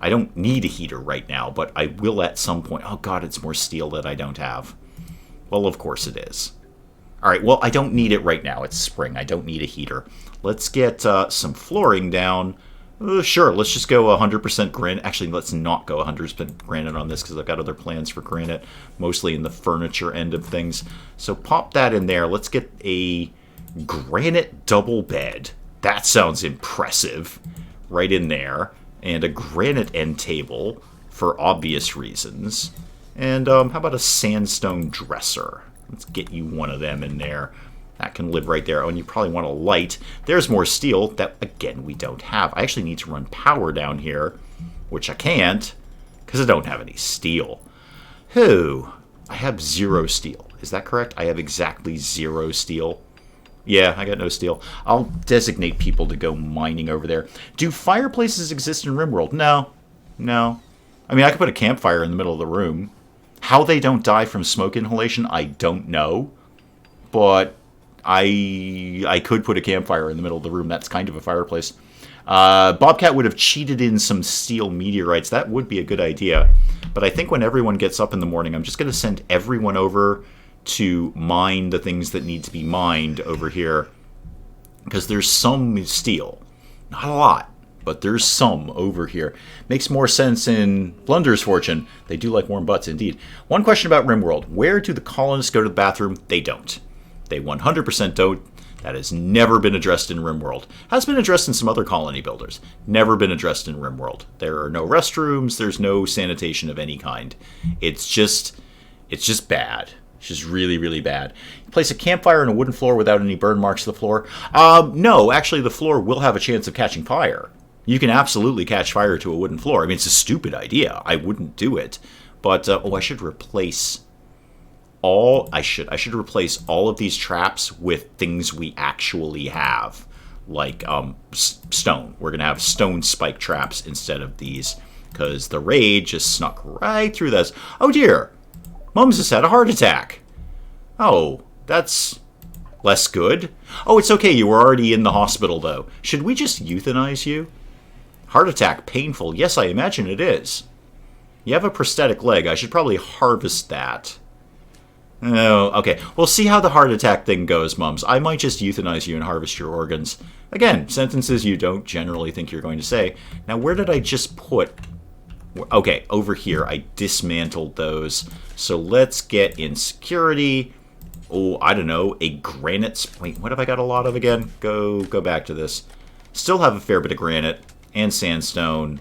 I don't need a heater right now, but I will at some point. Oh god, it's more steel that I don't have. Well, of course it is. Alright, well, I don't need it right now. It's spring. I don't need a heater. Let's get some flooring down. Sure, let's just go 100% granite. Actually, let's not go 100% granite on this, because I've got other plans for granite, mostly in the furniture end of things. So pop that in there. Let's get a granite double bed. That sounds impressive. Right in there. And a granite end table, for obvious reasons. And how about a sandstone dresser? Let's get you one of them in there. That can live right there. Oh, and you probably want a light. There's more steel that, again, we don't have. I actually need to run power down here, which I can't, because I don't have any steel. I have 0 steel. Is that correct? I have exactly 0 steel. Yeah, I got no steel. I'll designate people to go mining over there. Do fireplaces exist in RimWorld? No. I mean, I could put a campfire in the middle of the room. How they don't die from smoke inhalation, I don't know. But I could put a campfire in the middle of the room. That's kind of a fireplace. Bobcat would have cheated in some steel meteorites. That would be a good idea. But I think when everyone gets up in the morning, I'm just going to send everyone over to mine the things that need to be mined over here, because there's some steel. Not a lot, but there's some over here. Makes more sense in Blunder's Fortune. They do like warm butts, indeed. One question about RimWorld. Where do the colonists go to the bathroom? They don't. They 100% don't. That has never been addressed in RimWorld. Has been addressed in some other colony builders. Never been addressed in RimWorld. There are no restrooms. There's no sanitation of any kind. It's just bad. It's just really, really bad. You place a campfire on a wooden floor without any burn marks to the floor? No, actually the floor will have a chance of catching fire. You can absolutely catch fire to a wooden floor. I mean, it's a stupid idea. I wouldn't do it. But, I should replace I should replace all of these traps with things we actually have. Like, stone. We're going to have stone spike traps instead of these, because the raid just snuck right through this. Oh dear! Mums has had a heart attack. Oh, that's less good. Oh, it's okay. You were already in the hospital, though. Should we just euthanize you? Heart attack, painful. Yes, I imagine it is. You have a prosthetic leg. I should probably harvest that. Oh, okay. We'll see how the heart attack thing goes, Mums. I might just euthanize you and harvest your organs. Again, sentences you don't generally think you're going to say. Now, where did I just put... Okay, over here. I dismantled those. So let's get in security. Oh, I don't know. A granite... Wait, what have I got a lot of again? Go back to this. Still have a fair bit of granite and sandstone.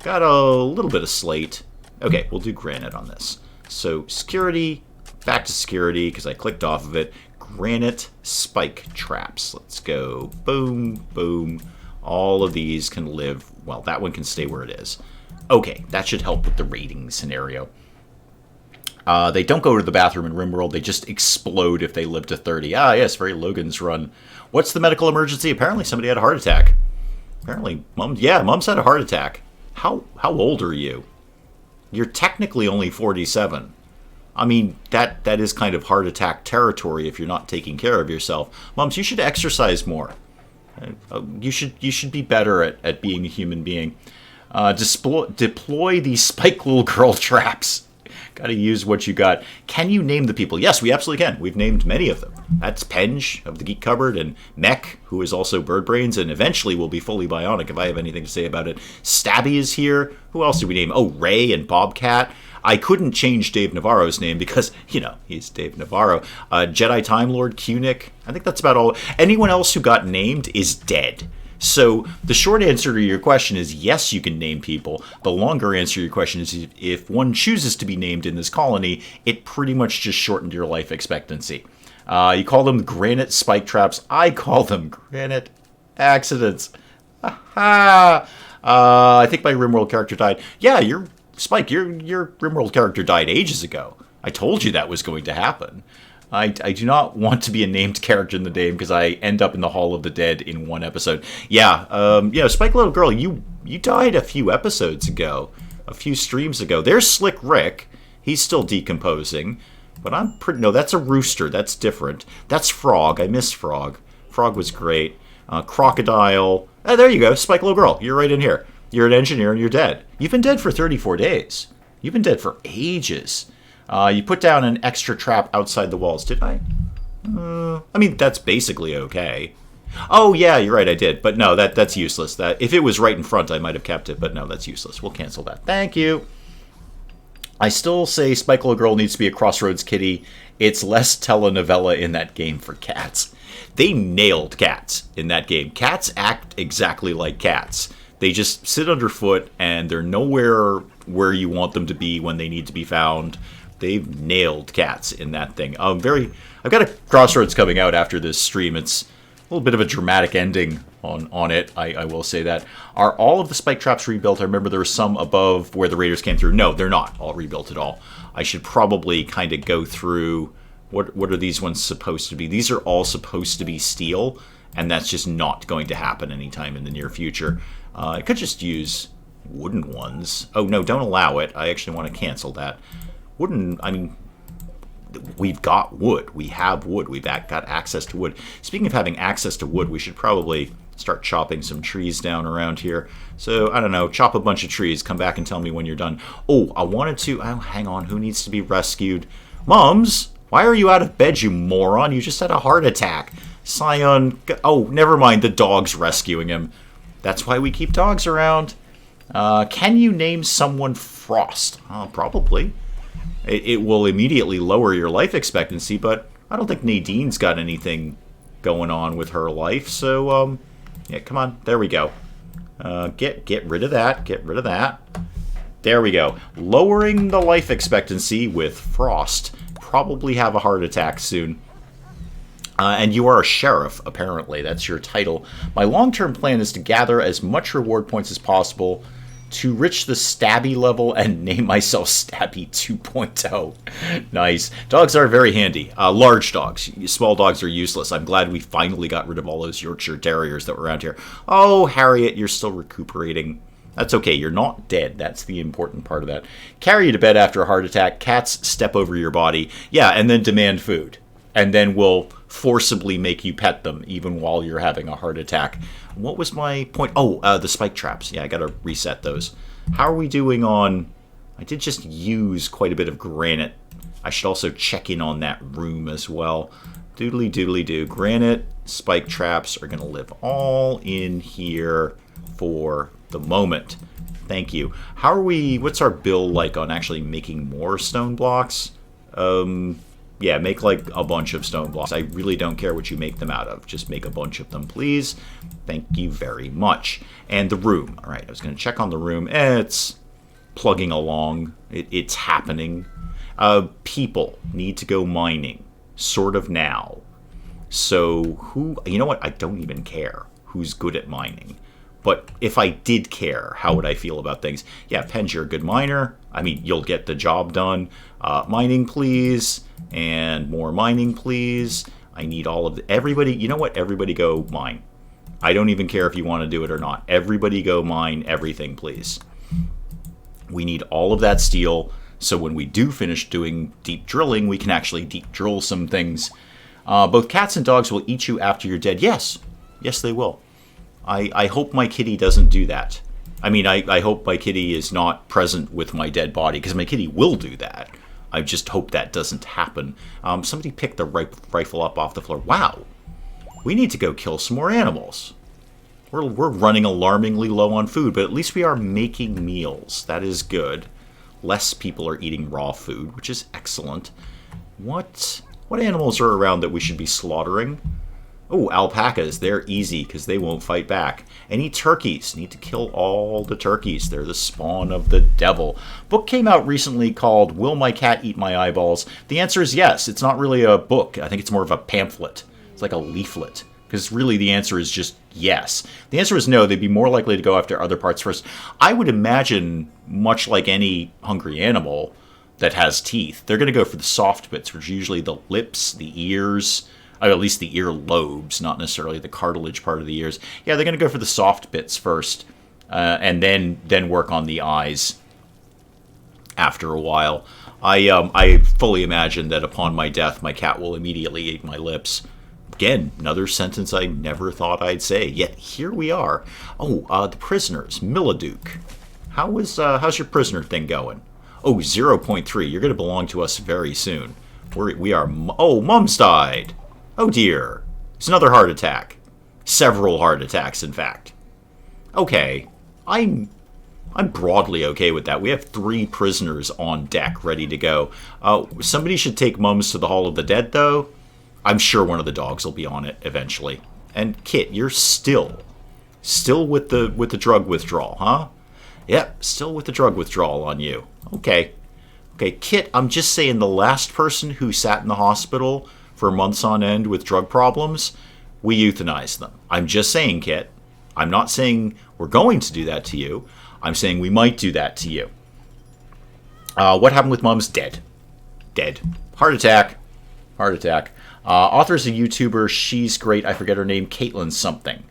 Got a little bit of slate. Okay, we'll do granite on this. So security, back to security because I clicked off of it. Granite spike traps. Let's go. Boom, boom. All of these can live... Well, that one can stay where it is. Okay, that should help with the rating scenario. They don't go to the bathroom in RimWorld. They just explode if they live to 30. Ah, yes, very Logan's Run. What's the medical emergency? Apparently somebody had a heart attack. Apparently, Mom's had a heart attack. How old are you? You're technically only 47. I mean, that is kind of heart attack territory if you're not taking care of yourself. Mums, you should exercise more. You should be better at being a human being. Deploy these spike little girl traps. Got to use what you got. Can you name the people? Yes, we absolutely can. We've named many of them. That's Penge of the Geek Cupboard, and Mech, who is also Bird Brains, and eventually will be fully bionic if I have anything to say about it. Stabby is here. Who else did we name? Oh, Ray and Bobcat. I couldn't change Dave Navarro's name because, he's Dave Navarro. Jedi Time Lord, Qnick. I think that's about all. Anyone else who got named is dead. So the short answer to your question is yes, you can name people. The longer answer to your question is if one chooses to be named in this colony, it pretty much just shortened your life expectancy. You call them granite spike traps. I call them granite accidents. I think my RimWorld character died. Yeah, your RimWorld character died ages ago. I told you that was going to happen. I do not want to be a named character in the game because I end up in the Hall of the Dead in one episode. Yeah, Spike Little Girl, you died a few episodes ago, a few streams ago. There's Slick Rick. He's still decomposing. But no, that's a rooster. That's different. That's Frog. I missed Frog. Frog was great. Crocodile. There you go, Spike Little Girl. You're right in here. You're an engineer and you're dead. You've been dead for 34 days. You've been dead for ages. You put down an extra trap outside the walls, did I? I mean, that's basically okay. Oh, yeah, you're right, I did. But no, that's useless. That if it was right in front, I might have kept it. But no, that's useless. We'll cancel that. Thank you. I still say Spike Little Girl needs to be a Crossroads kitty. It's less telenovela in that game for cats. They nailed cats in that game. Cats act exactly like cats. They just sit underfoot, and they're nowhere where you want them to be when they need to be found. They've nailed cats in that thing. I've got a Crossroads coming out after this stream. It's a little bit of a dramatic ending on it. I will say that. Are all of the spike traps rebuilt? I remember there were some above where the raiders came through. No, they're not all rebuilt at all. I should probably kind of go through what are these ones supposed to be. These are all supposed to be steel, and that's just not going to happen anytime in the near future. I could just use wooden ones. Oh, no, don't allow it. I actually want to cancel that. Wooden, I mean, we've got wood. We have wood. We've got access to wood. Speaking of having access to wood, we should probably start chopping some trees down around here. So, I don't know, chop a bunch of trees. Come back and tell me when you're done. Oh, I wanted to... Oh, hang on. Who needs to be rescued? Mums, why are you out of bed, you moron? You just had a heart attack. Scion... Oh, never mind. The dog's rescuing him. That's why we keep dogs around. Can you name someone Frost? Probably. It will immediately lower your life expectancy, but I don't think Nadine's got anything going on with her life. So, yeah, come on. There we go. Get rid of that. Get rid of that. There we go. Lowering the life expectancy with Frost. Probably have a heart attack soon. And you are a sheriff, apparently. That's your title. My long-term plan is to gather as much reward points as possible to reach the Stabby level and name myself Stabby 2.0. Nice. Dogs are very handy. Large dogs. Small dogs are useless. I'm glad we finally got rid of all those Yorkshire Terriers that were around here. Oh, Harriet, you're still recuperating. That's okay. You're not dead. That's the important part of that. Carry you to bed after a heart attack. Cats step over your body. Yeah, and then demand food. And then we'll forcibly make you pet them even while you're having a heart attack. What was my point? Oh, the spike traps. Yeah, I gotta reset those. How are we doing on... I did just use quite a bit of granite. I should also check in on that room as well. Doodly doodly do. Granite spike traps are gonna live all in here for the moment. Thank you. How are we... What's our bill like on actually making more stone blocks? Yeah, make like a bunch of stone blocks. I really don't care what you make them out of. Just make a bunch of them, please. Thank you very much. And the room. All right, I was going to check on the room. It's plugging along. It's happening. People need to go mining. Sort of now. So who... You know what? I don't even care who's good at mining. But if I did care, how would I feel about things? Yeah, Penge, you're a good miner. I mean, you'll get the job done. Mining, please. And more mining, please. I need all of everybody. You know what? Everybody go mine. I don't even care if you want to do it or not. Everybody go mine everything, please. We need all of that steel So when we do finish doing deep drilling, we can actually deep drill some things. Both cats and dogs will eat you after you're dead. Yes. Yes, they will. I hope my kitty doesn't do that. I mean, I hope my kitty is not present with my dead body, because my kitty will do that. I just hope that doesn't happen. Somebody picked the rifle up off the floor. Wow. We need to go kill some more animals. We're running alarmingly low on food, but at least we are making meals. That is good. Less people are eating raw food, which is excellent. What animals are around that we should be slaughtering? Oh, alpacas. They're easy because they won't fight back. Any turkeys? Need to kill all the turkeys. They're the spawn of the devil. Book came out recently called Will My Cat Eat My Eyeballs? The answer is yes. It's not really a book. I think it's more of a pamphlet. It's like a leaflet. Because really the answer is just yes. The answer is no. They'd be more likely to go after other parts first. I would imagine, much like any hungry animal that has teeth, they're going to go for the soft bits, which are usually the lips, the ears, or at least the ear lobes, not necessarily the cartilage part of the ears. Yeah, they're going to go for the soft bits first, and then work on the eyes after a while. I fully imagine that upon my death, my cat will immediately eat my lips. Again, another sentence I never thought I'd say, yet here we are. Oh, the prisoners. Milladuke. How's your prisoner thing going? Oh, 0.3. You're going to belong to us very soon. We are... Oh, Mum's died. Oh, dear. It's another heart attack. Several heart attacks, in fact. Okay. I'm broadly okay with that. We have 3 prisoners on deck ready to go. Somebody should take Mums to the Hall of the Dead, though. I'm sure one of the dogs will be on it eventually. And Kit, you're still with the drug withdrawal, huh? Yep, still with the drug withdrawal on you. Okay, Kit, I'm just saying the last person who sat in the hospital for months on end with drug problems, we euthanized them. I'm just saying, Kit. I'm not saying we're going to do that to you. I'm saying we might do that to you. What happened with Mum's? Dead. Heart attack. Author's a YouTuber. She's great. I forget her name. Caitlin something.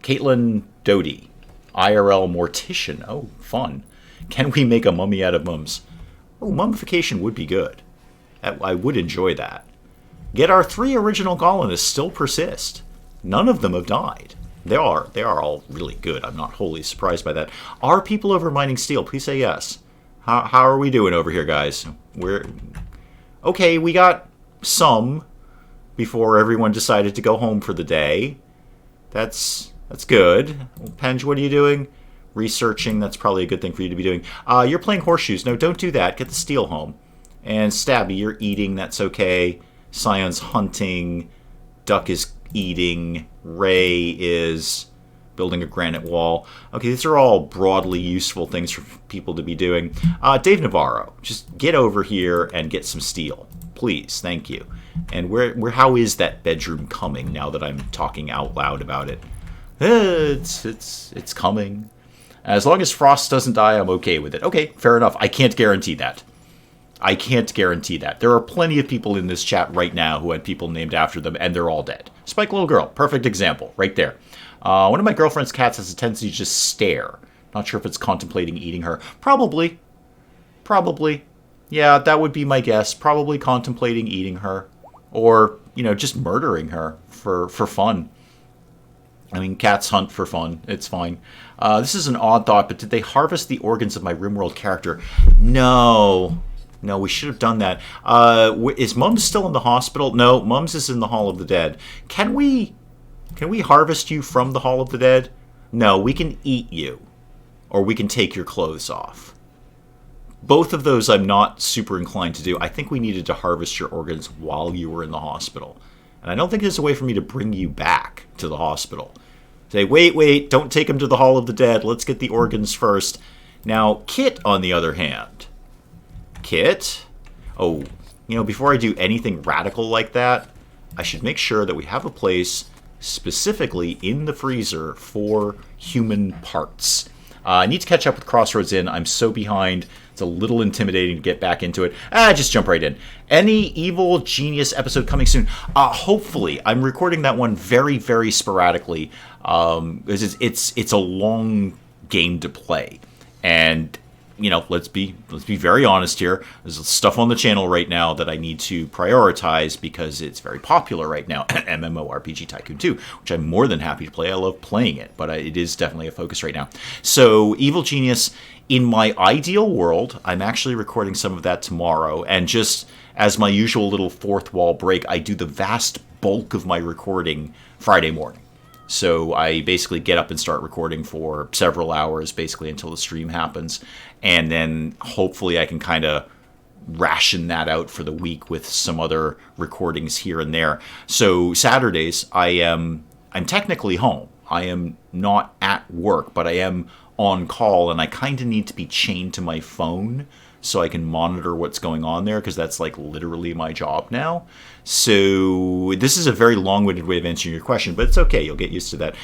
Caitlin Doty. IRL mortician. Oh, fun. Can we make a mummy out of mums? Oh, mummification would be good. I would enjoy that. Yet our 3 original colonists still persist. None of them have died. They are all really good. I'm not wholly surprised by that. Are people over mining steel? Please say yes. How are we doing over here, guys? Okay, we got some before everyone decided to go home for the day. That's good. Penge, what are you doing? Researching. That's probably a good thing for you to be doing. You're playing horseshoes. No, don't do that. Get the steel home. And Stabby, you're eating. That's okay. Scion's hunting. Duck is eating. Ray is building a granite wall. Okay, these are all broadly useful things for people to be doing. Dave Navarro, just get over here and get some steel. Please, thank you. And how is that bedroom coming now that I'm talking out loud about it? It's coming. As long as Frost doesn't die, I'm okay with it. Okay, fair enough. I can't guarantee that. There are plenty of people in this chat right now who had people named after them, and they're all dead. Spike Little Girl, perfect example, right there. One of my girlfriend's cats has a tendency to just stare. Not sure if it's contemplating eating her. Probably. Yeah, that would be my guess. Probably contemplating eating her. Or, just murdering her for fun. I mean, cats hunt for fun. It's fine. This is an odd thought, but did they harvest the organs of my RimWorld character? No, we should have done that. Is Mums still in the hospital? No, Mums is in the Hall of the Dead. Can we harvest you from the Hall of the Dead? No, we can eat you. Or we can take your clothes off. Both of those I'm not super inclined to do. I think we needed to harvest your organs while you were in the hospital. And I don't think there's a way for me to bring you back to the hospital. Say, wait, don't take him to the Hall of the Dead. Let's get the organs first. Now, Kit, on the other hand. Kit? Oh, before I do anything radical like that, I should make sure that we have a place specifically in the freezer for human parts. I need to catch up with Crossroads Inn. I'm so behind. It's a little intimidating to get back into it. Just jump right in. Any Evil Genius episode coming soon? Hopefully. I'm recording that one very, very sporadically. It's a long game to play. And let's be very honest here. There's stuff on the channel right now that I need to prioritize because it's very popular right now. MMORPG Tycoon 2, which I'm more than happy to play. I love playing it, but it is definitely a focus right now. So Evil Genius, in my ideal world, I'm actually recording some of that tomorrow, and just as my usual little fourth wall break, I do the vast bulk of my recording Friday morning. So I basically get up and start recording for several hours, basically until the stream happens. And then hopefully I can kind of ration that out for the week with some other recordings here and there. So Saturdays, I'm technically home. I am not at work, but I am on call, and I kind of need to be chained to my phone so I can monitor what's going on there, because that's like literally my job now. So this is a very long-winded way of answering your question, but it's okay. You'll get used to that.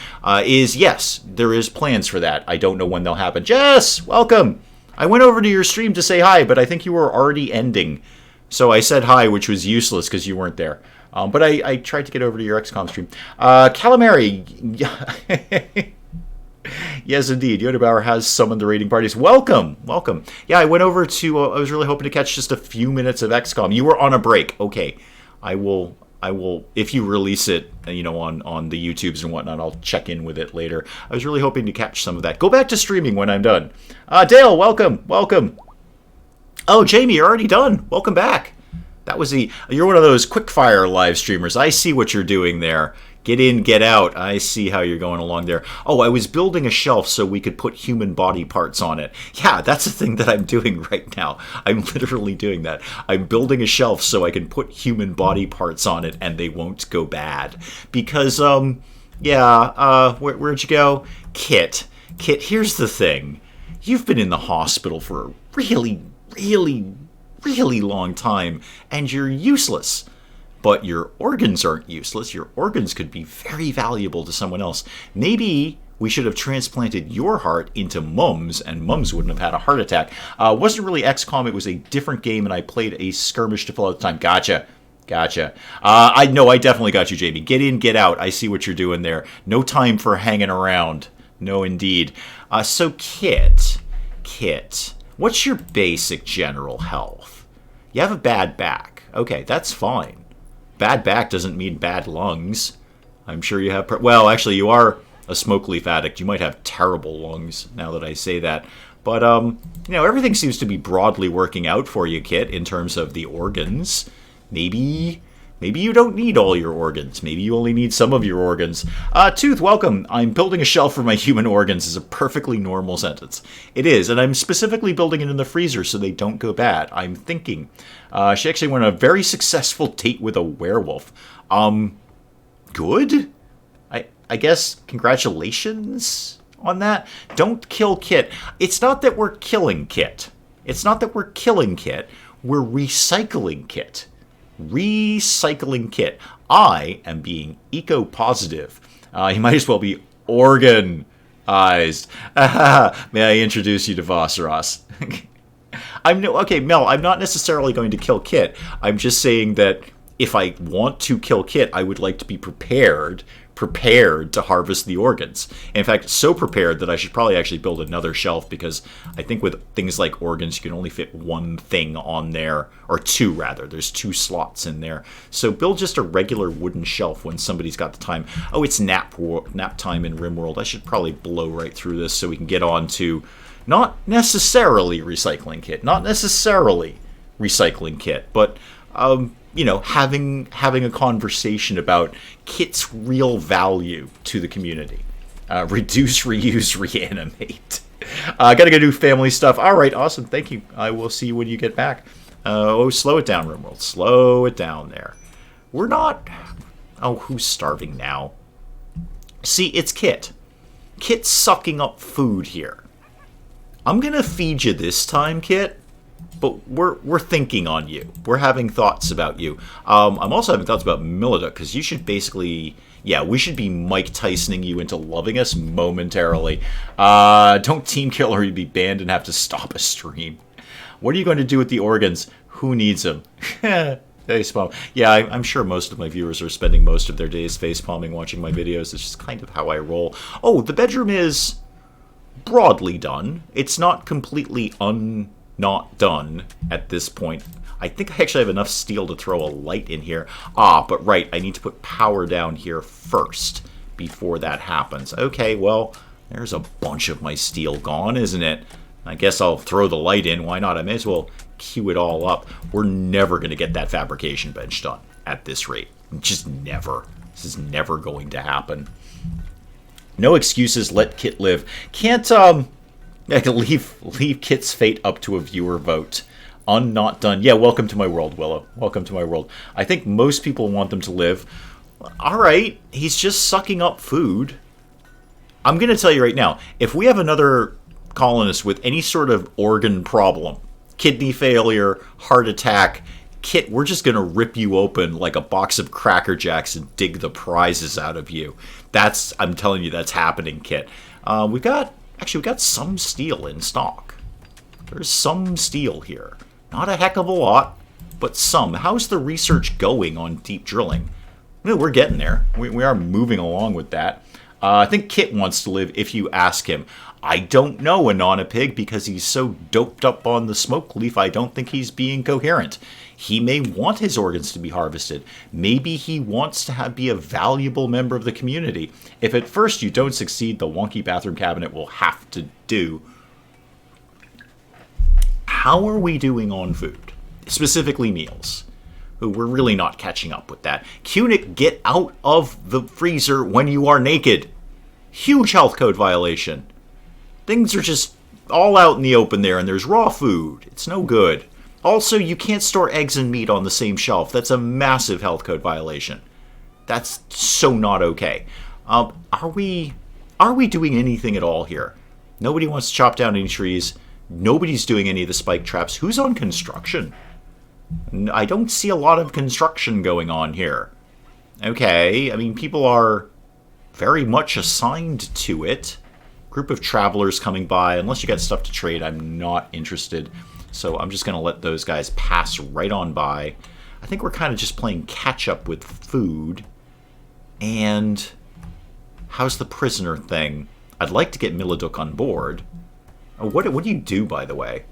Yes, there is plans for that. I don't know when they'll happen. Jess, welcome. I went over to your stream to say hi, but I think you were already ending. So I said hi, which was useless because you weren't there. But I tried to get over to your XCOM stream. Calamari. Yes, indeed. Yoda Bauer has summoned the raiding parties. Welcome. Yeah, I went over to, I was really hoping to catch just a few minutes of XCOM. You were on a break. Okay. I will, if you release it, on the YouTubes and whatnot, I'll check in with it later. I was really hoping to catch some of that. Go back to streaming when I'm done. Dale, welcome. Oh, Jamie, you're already done. Welcome back. You're one of those quick-fire live streamers. I see what you're doing there. Get in, get out. I see how you're going along there. Oh, I was building a shelf so we could put human body parts on it. Yeah, that's the thing that I'm doing right now. I'm literally doing that. I'm building a shelf so I can put human body parts on it and they won't go bad. Because, where'd you go? Kit, here's the thing. You've been in the hospital for a really, really, really long time, and you're useless. But your organs aren't useless. Your organs could be very valuable to someone else. Maybe we should have transplanted your heart into Mums, and Mums wouldn't have had a heart attack. Wasn't really XCOM. It was a different game, and I played a skirmish to fill out the time. Gotcha. I definitely got you, Jamie. Get in, get out. I see what you're doing there. No time for hanging around. No, indeed. So, Kit, what's your basic general health? You have a bad back. Okay, that's fine. Bad back doesn't mean bad lungs. I'm sure you have... Well, actually, you are a smoke leaf addict. You might have terrible lungs, now that I say that. But, everything seems to be broadly working out for you, Kit, in terms of the organs. Maybe you don't need all your organs. Maybe you only need some of your organs. Tooth, welcome. I'm building a shelf for my human organs is a perfectly normal sentence. It is, and I'm specifically building it in the freezer so they don't go bad. I'm thinking. She actually went on a very successful date with a werewolf. Good? I guess congratulations on that. Don't kill Kit. It's not that we're killing Kit. We're recycling Kit. I am being eco-positive. You might as well be organized. May I introduce you to Vossros? Mel, I'm not necessarily going to kill Kit. I'm just saying that if I want to kill Kit, I would like to be prepared to harvest the organs. In fact, so prepared that I should probably actually build another shelf, because I think with things like organs, you can only fit one thing on there, or two rather. There's 2 slots in there. So build just a regular wooden shelf when somebody's got the time. Oh, it's nap time in RimWorld. I should probably blow right through this so we can get on to not necessarily recycling Kit, but having a conversation about Kit's real value to the community. Reduce, reuse, reanimate. I gotta go do family stuff. All right, awesome. Thank you. I will see you when you get back. Slow it down, RimWorld. Slow it down there. We're not... Oh, who's starving now? See, it's Kit. Kit's sucking up food here. I'm gonna feed you this time, Kit. But we're thinking on you. We're having thoughts about you. I'm also having thoughts about Milida, because you should basically... Yeah, we should be Mike Tysoning you into loving us momentarily. Don't team kill or you'd be banned and have to stop a stream. What are you going to do with the organs? Who needs them? Facepalm. Yeah, I'm sure most of my viewers are spending most of their days facepalming watching my videos. It's just kind of how I roll. Oh, the bedroom is... broadly done. It's not completely not done at this point. I think I actually have enough steel to throw a light in here. But right, I need to put power down here first before that happens. Okay, well, there's a bunch of my steel gone, isn't it? I guess I'll throw the light in. Why not? I may as well queue it all up. We're never going to get that fabrication bench done at this rate. Just never. This is never going to happen. No excuses. Let Kit live. Can't leave Kit's fate up to a viewer vote. Not done. Yeah, welcome to my world, Willow. Welcome to my world. I think most people want them to live. All right, he's just sucking up food. I'm going to tell you right now, if we have another colonist with any sort of organ problem, kidney failure, heart attack, Kit, we're just going to rip you open like a box of Cracker Jacks and dig the prizes out of you. I'm telling you, that's happening, Kit. We got some steel in stock. There's some steel here. Not a heck of a lot, but some. How's the research going on deep drilling? Well, we're getting there. We are moving along with that. I think Kit wants to live if you ask him. I don't know, Anonapig, because he's so doped up on the smoke leaf, I don't think he's being coherent. He may want his organs to be harvested. Maybe he wants to be a valuable member of the community. If at first you don't succeed, the wonky bathroom cabinet will have to do. How are we doing on food? Specifically meals. We're really not catching up with that. Cunic, get out of the freezer when you are naked. Huge health code violation. Things are just all out in the open there, and there's raw food. It's no good. Also, you can't store eggs and meat on the same shelf. That's a massive health code violation. That's so not okay. Are we doing anything at all here? Nobody wants to chop down any trees. Nobody's doing any of the spike traps. Who's on construction? I don't see a lot of construction going on here. Okay, I mean, people are very much assigned to it. Group of travelers coming by. Unless you got stuff to trade, I'm not interested. So I'm just going to let those guys pass right on by. I think we're kind of just playing catch-up with food. And how's the prisoner thing? I'd like to get Miliduk on board. Oh, what do you do, by the way?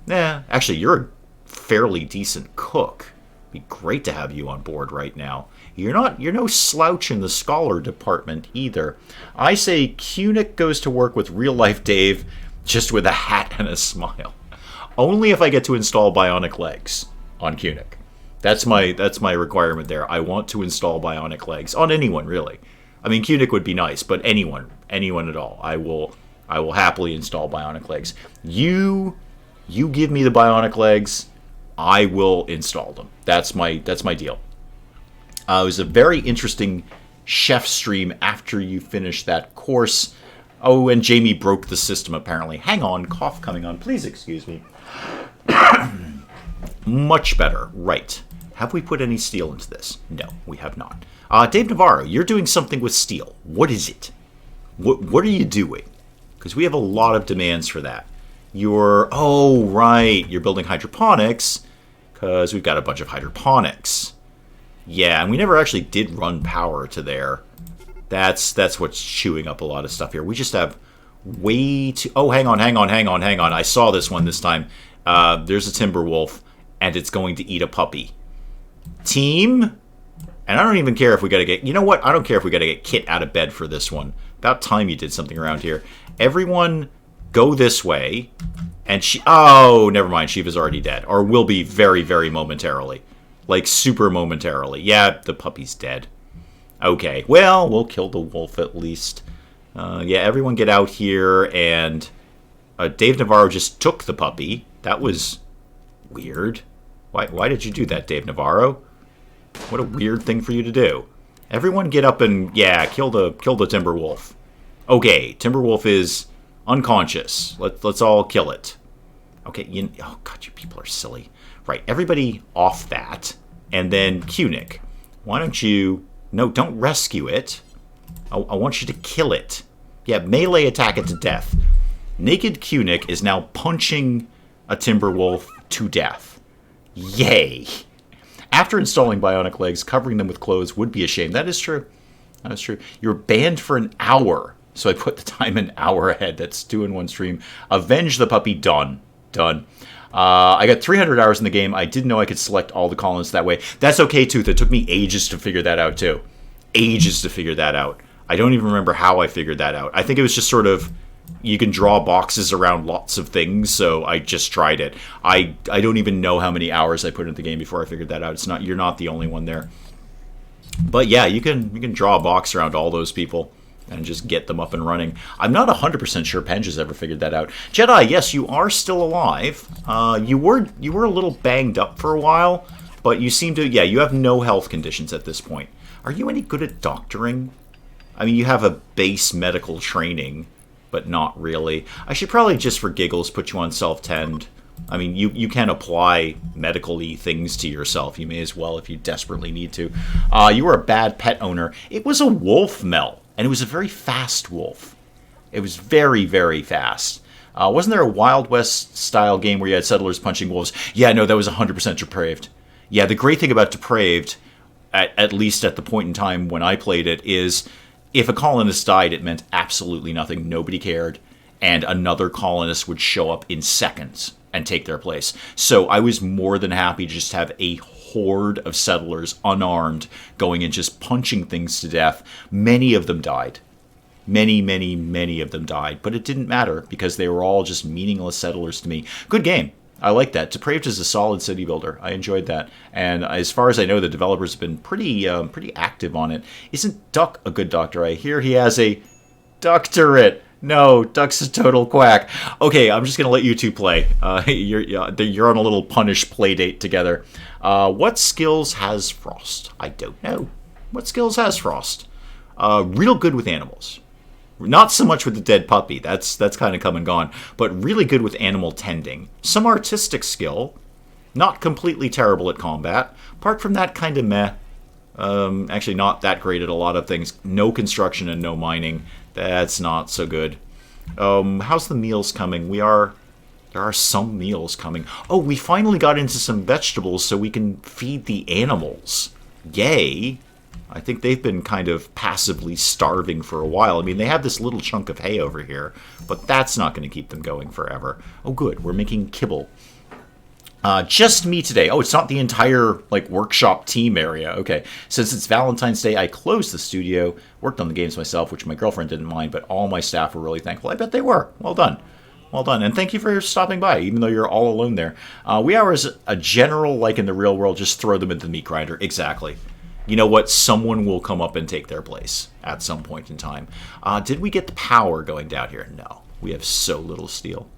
Actually, you're a fairly decent cook. Be great to have you on board right now. You're no slouch in the scholar department either. I say Cunic goes to work with real life Dave, just with a hat and a smile. Only if I get to install bionic legs on Cunic. That's my requirement there. I want to install bionic legs on anyone, really. I mean, Cunic would be nice, but anyone at all. I will happily install bionic legs. You give me the bionic legs, I will install them. That's my deal. It was a very interesting chef stream after you finished that course. Oh, and Jamie broke the system, apparently. Hang on, cough coming on. Please excuse me. Much better. Right. Have we put any steel into this? No, we have not. Dave Navarro, you're doing something with steel. What is it? What are you doing? Because we have a lot of demands for that. Oh, right. You're building hydroponics because we've got a bunch of hydroponics. Yeah, and we never actually did run power to there. That's what's chewing up a lot of stuff here. We just have way too... Oh, hang on. I saw this one this time. There's a timber wolf, and it's going to eat a puppy. Team? And I don't even care if we got to get... You know what? I don't care if we got to get Kit out of bed for this one. About time you did something around here. Everyone go this way. And she... Oh, never mind. Shiva's already dead. Or will be very, very momentarily. Like, super momentarily. Yeah, the puppy's dead. Okay. Well, we'll kill the wolf at least. Yeah, everyone get out here. And Dave Navarro just took the puppy. That was weird. Why did you do that, Dave Navarro? What a weird thing for you to do. Everyone get up and, yeah, kill the timber wolf. Okay, timber wolf is unconscious. Let's all kill it. Okay, oh god, you people are silly. Right, everybody off that. And then Cunic. Why don't you... No, don't rescue it. I want you to kill it. Yeah, melee attack it to death. Naked Cunic is now punching a timber wolf to death. Yay! After installing bionic legs, covering them with clothes would be a shame. That is true. That is true. You're banned for an hour So I put the time an hour ahead. That's 2 in one stream. Avenge the puppy. Done. I got 300 hours in the game. I didn't know I could select all the colonists that way. That's okay, Tooth. It took me ages to figure that out, too. Ages to figure that out. I don't even remember how I figured that out. I think it was just sort of, you can draw boxes around lots of things, so I just tried it. I don't even know how many hours I put into the game before I figured that out. You're not the only one there. But yeah, you can draw a box around all those people and just get them up and running. I'm not 100% sure Penge has ever figured that out. Jedi, yes, you are still alive. You were a little banged up for a while, but you seem to, you have no health conditions at this point. Are you any good at doctoring? I mean, you have a base medical training, but not really. I should probably, just for giggles, put you on self-tend. I mean, you can apply medical-y things to yourself. You may as well if you desperately need to. You were a bad pet owner. It was a wolf, Mel. And it was a very fast wolf. It was very, very fast. Wasn't there a Wild West-style game where you had settlers punching wolves? Yeah, no, that was 100% depraved. Yeah, the great thing about depraved, at least at the point in time when I played it, is if a colonist died, it meant absolutely nothing. Nobody cared. And another colonist would show up in seconds and take their place. So I was more than happy to just have a horde of settlers, unarmed, going and just punching things to death. Many of them died. Many of them died. But it didn't matter, because they were all just meaningless settlers to me. Good game. I like that. Depraved is a solid city builder. I enjoyed that. And as far as I know, the developers have been pretty active on it. Isn't Duck a good doctor? I hear he has a doctorate. No, Duck's a total quack. Okay, I'm just going to let you two play. You're on a little punish play date together. What skills has Frost? I don't know. What skills has Frost? Real good with animals. Not so much with the dead puppy. That's kind of come and gone. But really good with animal tending. Some artistic skill. Not completely terrible at combat. Apart from that, kind of meh. Actually, not that great at a lot of things. No construction and no mining. That's not so good. How's the meals coming? There are some meals coming. Oh, we finally got into some vegetables so we can feed the animals. Yay. I think they've been kind of passively starving for a while. I mean, they have this little chunk of hay over here, but that's not going to keep them going forever. Oh, good. We're making kibble. Just me today. Oh, it's not the entire, workshop team area. Okay. Since it's Valentine's Day, I closed the studio, worked on the games myself, which my girlfriend didn't mind, but all my staff were really thankful. I bet they were. Well done. Well done. And thank you for stopping by, even though you're all alone there. We are, as a general, like in the real world, just throw them into the meat grinder. Exactly. You know what? Someone will come up and take their place at some point in time. Did we get the power going down here? No. We have so little steel.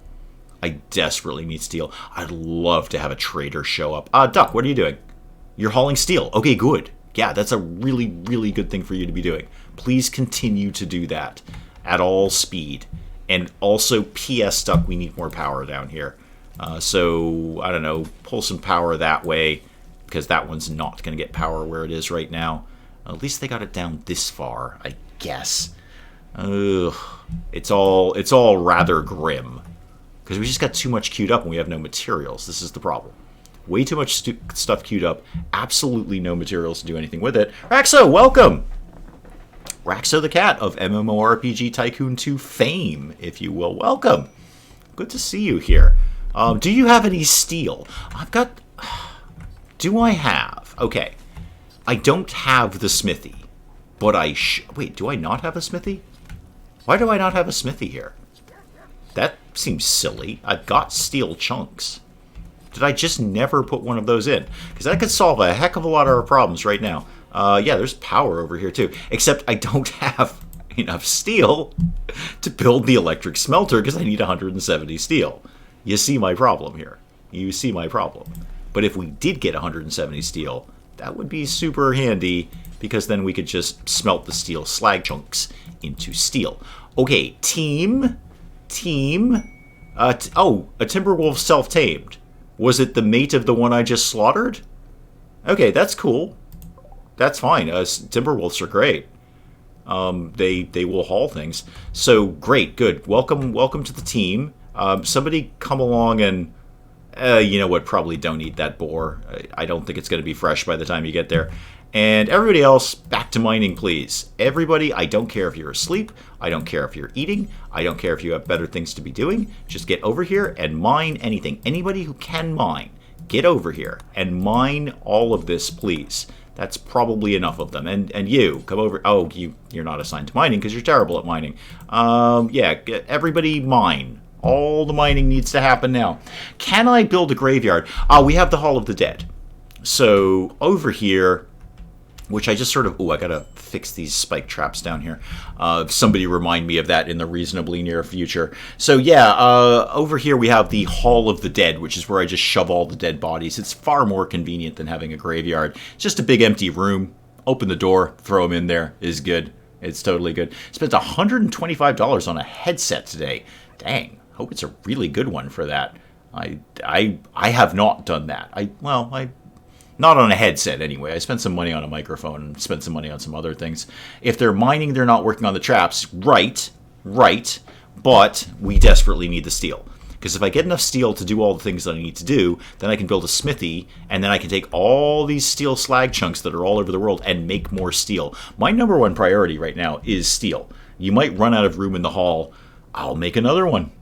I desperately need steel. I'd love to have a trader show up. Duck, what are you doing? You're hauling steel. Okay, good. Yeah, that's a really, really good thing for you to be doing. Please continue to do that at all speed. And also, P.S. Duck, we need more power down here. So, I don't know, pull some power that way, because that one's not going to get power where it is right now. At least they got it down this far, I guess. Ugh. It's all rather grim. Because we just got too much queued up and we have no materials. This is the problem. Way too much stuff queued up. Absolutely no materials to do anything with it. Raxo, welcome! Raxo the Cat of MMORPG Tycoon 2 fame, if you will. Welcome. Good to see you here. Do you have any steel? Do I have? Okay. I don't have the smithy. But wait, do I not have a smithy? Why do I not have a smithy here? That seems silly. I've got steel chunks. Did I just never put one of those in? Because that could solve a heck of a lot of our problems right now. Yeah, there's power over here too. Except I don't have enough steel to build the electric smelter because I need 170 steel. You see my problem here. You see my problem. But if we did get 170 steel, that would be super handy because then we could just smelt the steel slag chunks into steel. Okay, team. A Timberwolf self-tamed. Was it the mate of the one I just slaughtered? Okay, that's cool. That's fine. Timberwolves are great. They will haul things. So great, good. Welcome to the team. Somebody come along and you know what? Probably don't eat that boar. I don't think it's going to be fresh by the time you get there. And everybody else, back to mining, please. Everybody, I don't care if you're asleep. I don't care if you're eating. I don't care if you have better things to be doing. Just get over here and mine anything. Anybody who can mine, get over here and mine all of this, please. That's probably enough of them. And you, come over. Oh, you're not assigned to mining because you're terrible at mining. Yeah, everybody mine. All the mining needs to happen now. Can I build a graveyard? We have the Hall of the Dead. So over here, which I just sort of, I gotta fix these spike traps down here. Somebody remind me of that in the reasonably near future. So yeah, over here we have the Hall of the Dead, which is where I just shove all the dead bodies. It's far more convenient than having a graveyard. It's just a big empty room. Open the door, throw them in there is good. It's totally good. Spent $125 on a headset today. Dang, hope it's a really good one for that. I have not done that. Not on a headset, anyway. I spent some money on a microphone and spent some money on some other things. If they're mining, they're not working on the traps. Right. But we desperately need the steel. Because if I get enough steel to do all the things that I need to do, then I can build a smithy, and then I can take all these steel slag chunks that are all over the world and make more steel. My number one priority right now is steel. You might run out of room in the hall. I'll make another one.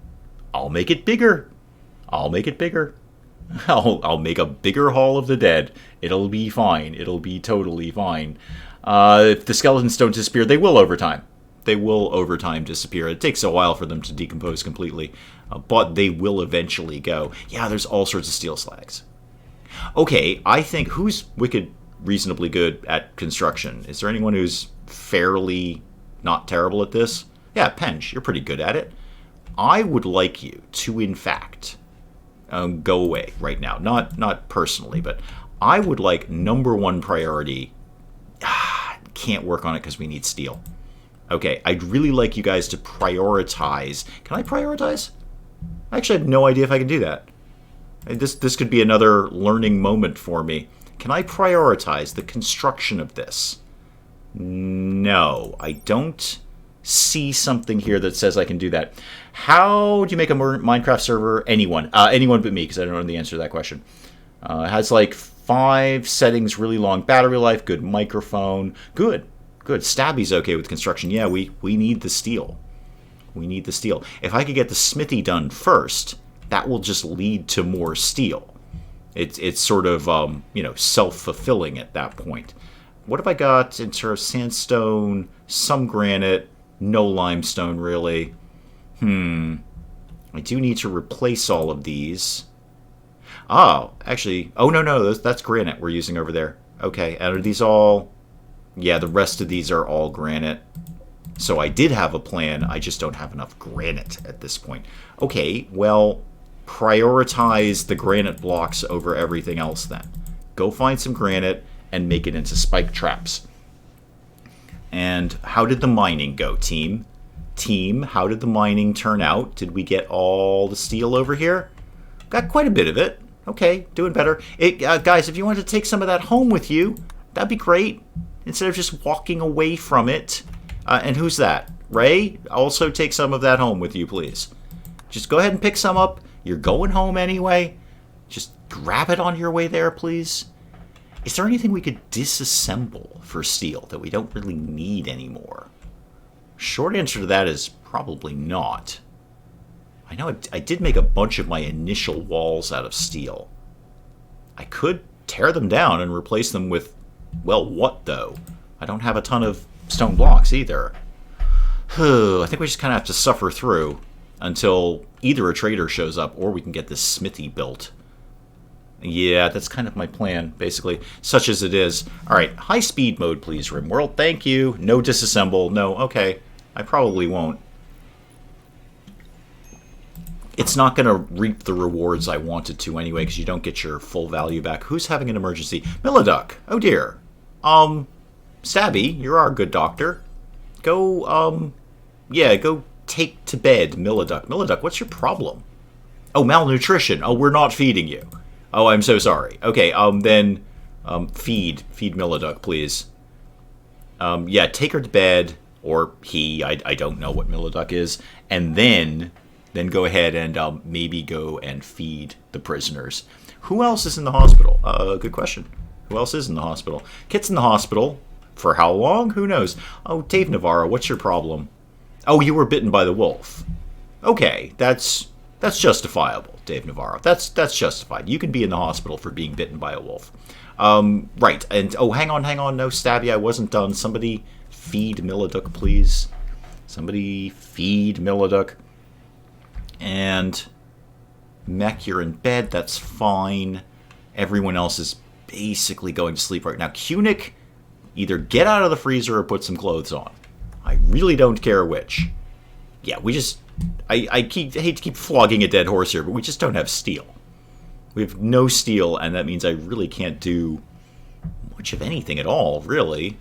I'll make it bigger. I'll make a bigger Hall of the Dead. It'll be fine. It'll be totally fine. If the skeletons don't disappear, they will over time. They will over time disappear. It takes a while for them to decompose completely, but they will eventually go. Yeah, there's all sorts of steel slags. Okay, I think, who's reasonably good at construction? Is there anyone who's fairly not terrible at this? Yeah, Pench, you're pretty good at it. I would like you to, in fact, go away right now. Not personally, but I would like number one priority. Can't work on it because we need steel. Okay, I'd really like you guys to prioritize. Can I prioritize? I actually have no idea if I can do that. This could be another learning moment for me. Can I prioritize the construction of this? No, I don't see something here that says I can do that. How do you make a Minecraft server? Anyone but me, because I don't know the answer to that question. It has like 5 settings, really long battery life, good microphone, good. Stabby's okay with construction. Yeah, we need the steel. We need the steel. If I could get the smithy done first, that will just lead to more steel. It's sort of self-fulfilling at that point. What have I got in terms of sandstone, some granite, no limestone really? I do need to replace all of these. Actually, no, that's granite we're using over there. Okay, and are these all? Yeah, the rest of these are all granite. So I did have a plan, I just don't have enough granite at this point. Okay, well, prioritize the granite blocks over everything else then. Go find some granite and make it into spike traps. And how did the mining go, team? Team, how did the mining turn out? Did we get all the steel over here? Got quite a bit of it. Okay, doing better. Guys, if you want to take some of that home with you, that'd be great. Instead of just walking away from it. And who's that? Ray? Also take some of that home with you, please. Just go ahead and pick some up. You're going home anyway. Just grab it on your way there, please. Is there anything we could disassemble for steel that we don't really need anymore? Short answer to that is probably not. I know I did make a bunch of my initial walls out of steel. I could tear them down and replace them with, well, what though? I don't have a ton of stone blocks either. I think we just kind of have to suffer through until either a trader shows up or we can get this smithy built. Yeah, that's kind of my plan, basically, such as it is. All right, high speed mode, please, RimWorld. Thank you. No disassemble. No, okay. I probably won't. It's not going to reap the rewards I wanted to anyway, because you don't get your full value back. Who's having an emergency? Milliduck. Oh, dear. Stabby, you're our good doctor. Go, go take to bed, Milliduck. Milliduck, what's your problem? Oh, malnutrition. Oh, we're not feeding you. Oh, I'm so sorry. Okay, then feed Milliduck, please. Take her to bed, or he, I don't know what Milliduck is, and then go ahead and maybe go and feed the prisoners. Who else is in the hospital? Good question. Who else is in the hospital? Kit's in the hospital. For how long? Who knows? Oh, Dave Navarro, what's your problem? Oh, you were bitten by the wolf. Okay, that's justifiable, Dave Navarro. That's justified. You can be in the hospital for being bitten by a wolf. Right, and oh, hang on, no, Stabby, I wasn't done. Somebody feed Milladuk, please. Somebody feed Milladuk. And Mech, you're in bed, that's fine. Everyone else is basically going to sleep right now. Kunik, either get out of the freezer or put some clothes on. I really don't care which. Yeah, we just... I hate to keep flogging a dead horse here, but we just don't have steel. We have no steel, and that means I really can't do much of anything at all, really.